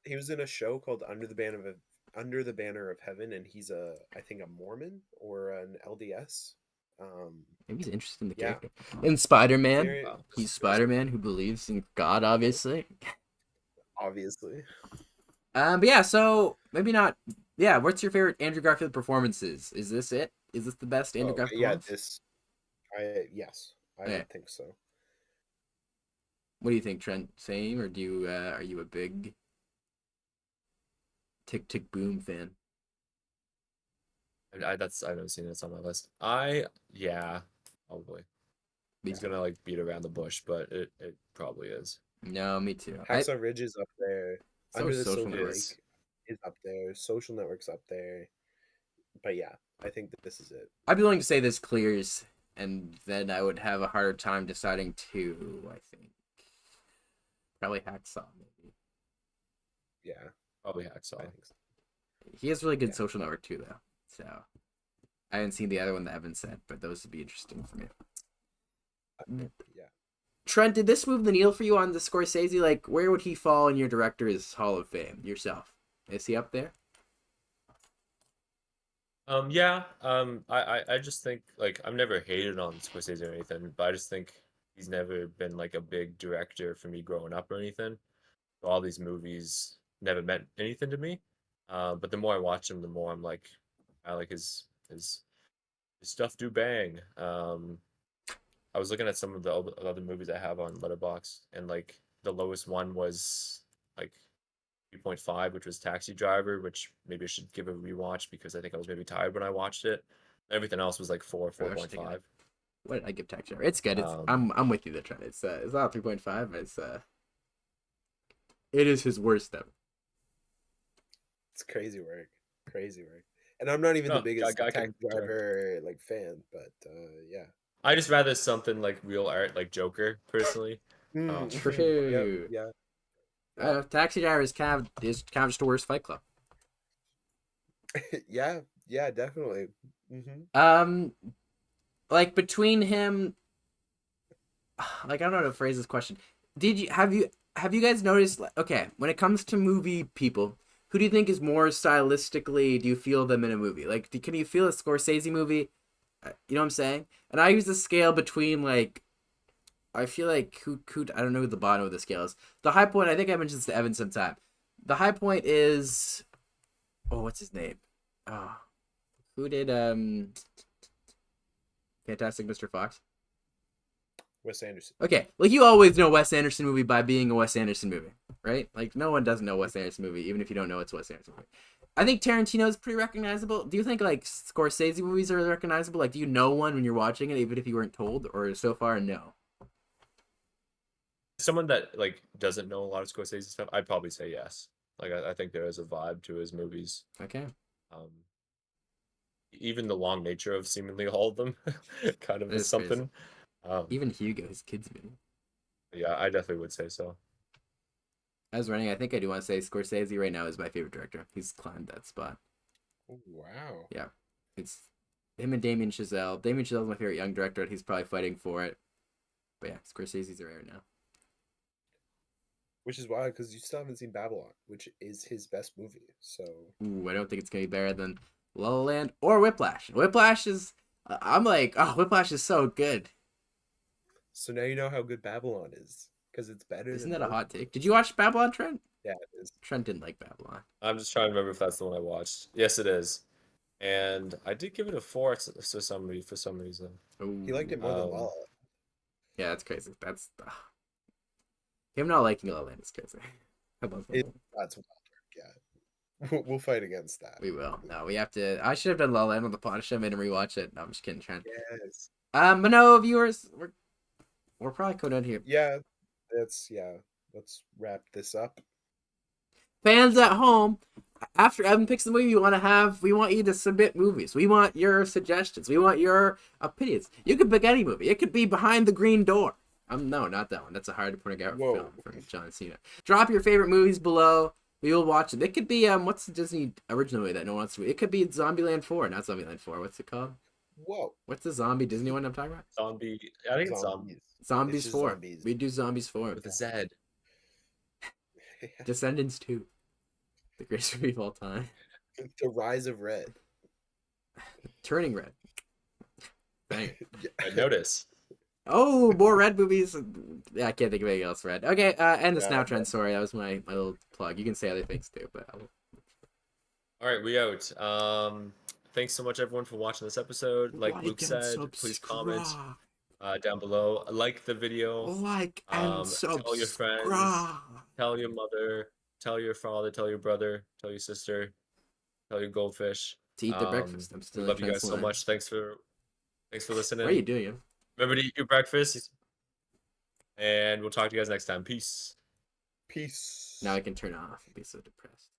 He was in a show called Under the Banner of Heaven, and he's I think a Mormon or an LDS. Maybe he's interested in the Yeah. character. In Spider-Man, Very- Wow. he's Spider-Man who believes in God, obviously. obviously. But yeah, so maybe not. Yeah, what's your favorite Andrew Garfield performances? Is this it? Is this the best Andrew Garfield Yeah, performance? yes, I Okay. would think so. What do you think, Trent? Same, or are you a big Tick Tick Boom fan? I've never seen this on my list. Yeah, probably. He's gonna like beat around the bush, but it probably is. No, me too. Hacksaw Ridge is up there. So Under is the Social Silver Network. Lake is up there. Social Network's up there. But yeah, I think that this is it. I'd be willing to say this clears, and then I would have a harder time deciding two. I think probably Hacksaw, maybe. Yeah, Probably I Hacksaw. think so. He has really good Yeah. Social Network too, though. So I haven't seen the other one that Evan said, but those would be interesting for me. Yeah. Trent, did this move the needle for you on the Scorsese? Like, where would he fall in your director's Hall of Fame? Yourself, is he up there? Yeah. I just think like I've never hated on Scorsese or anything, but I just think he's never been like a big director for me growing up or anything. So all these movies never meant anything to me. But the more I watch him, the more I'm like, I like his stuff do bang. I was looking at some of the other movies I have on Letterboxd, and like the lowest one was like 3.5, which was Taxi Driver, which maybe I should give a rewatch because I think I was maybe tired when I watched it. Everything else was like 4, 4.5. What did I give Taxi Driver? It's good. It's Um, I'm with you there, Trent. It's not 3.5. It is his worst ever. It's crazy work. Crazy work. And I'm not even the no, biggest guy Taxi can direct. Driver like fan, but yeah. I just rather something like real art, like Joker, personally. Yep, True. yeah, yeah. Taxi Driver is kind of just the worst Fight Club. Yeah, yeah, definitely. Um, like between him, like I don't know how to phrase this question. Have you guys noticed? Okay, when it comes to movie people, who do you think is more stylistically? Do you feel them in a movie? Like, can you feel a Scorsese movie? You know what I'm saying? And I use the scale between like I feel like who I don't know who the bottom of the scale is. The high point, I think I mentioned this to Evan sometime. The high point is what's his name? Oh, who did Fantastic Mr. Fox? Wes Anderson. Okay, like you always know Wes Anderson movie by being a Wes Anderson movie, right? Like no one doesn't know Wes Anderson movie, even if you don't know it's Wes Anderson movie. I think Tarantino is pretty recognizable. Do you think like Scorsese movies are recognizable? Like, do you know one when you're watching it, even if you weren't told, or so far no? Someone that like doesn't know a lot of Scorsese stuff, I'd probably say yes. Like I think there is a vibe to his movies. Okay, Um, Even the long nature of seemingly all of them kind of that is is crazy. something. Um, Even Hugo, his kids movie. yeah, I definitely would say so. I was running. I think I do want to say Scorsese right now is my favorite director. He's climbed that spot. Oh, wow. Yeah, it's him and Damien Chazelle. Damien Chazelle's my favorite young director. And he's probably fighting for it. But yeah, Scorsese's right now. Which is wild because you still haven't seen Babylon, which is his best movie. So Ooh, I don't think it's gonna be better than La La Land or Whiplash. Whiplash is. I'm like, oh, Whiplash is so good. now you know how good Babylon is because it's better Isn't than that a both. hot take? Did you watch Babylon, Trent? Yeah, it is. Trent didn't like Babylon. I'm just trying to remember if that's the one I watched. Yes, it is. And I did give it a 4 for some reason. He liked Ooh, it more than La La Um, Land. yeah, that's crazy. That's him not liking La La Land is crazy. I love La La Land. That's wild. Yeah, we'll fight against that. We will. No, we have to. I should have done La La Land on the pod. I should have made him rewatch it. No, I'm just kidding, Trent. Yes. But no, viewers, we're probably going out here. Yeah, yeah. Let's wrap this up. Fans at home, after Evan picks the movie we want you to submit movies. We want your suggestions. We want your opinions. You could pick any movie. It could be Behind the Green Door. No, not that one. That's a hard pornographic film from John Cena. Drop your favorite movies below. We will watch it. It could be what's the Disney original movie that no one wants to read? It could be Zombieland 4, not Zombieland 4. What's it called? Whoa. What's the zombie Disney one I'm talking about? Zombie. I think it's Zombies. Zombies It's just 4. zombies. We do Zombies 4. with a Z. Descendants 2. The greatest movie of all time. The Rise of Red. Turning Red. Bang. I notice. Oh, more Red movies. Yeah, I can't think of anything else Red. Okay, end this Yeah, now, Trent. Sorry, that was my little plug. You can say other things too, but All right, we out. Thanks so much, everyone, for watching this episode. Like Luke said, please comment down below. Like the video. Like and Tell your friends. Tell your mother. Tell your father. Tell your brother. Tell your sister. Tell your goldfish. To eat their breakfast. I'm We still love you guys so much. Thanks for listening. What are you doing? Remember to eat your breakfast. And we'll talk to you guys next time. Peace. Peace. Now I can turn off and be so depressed.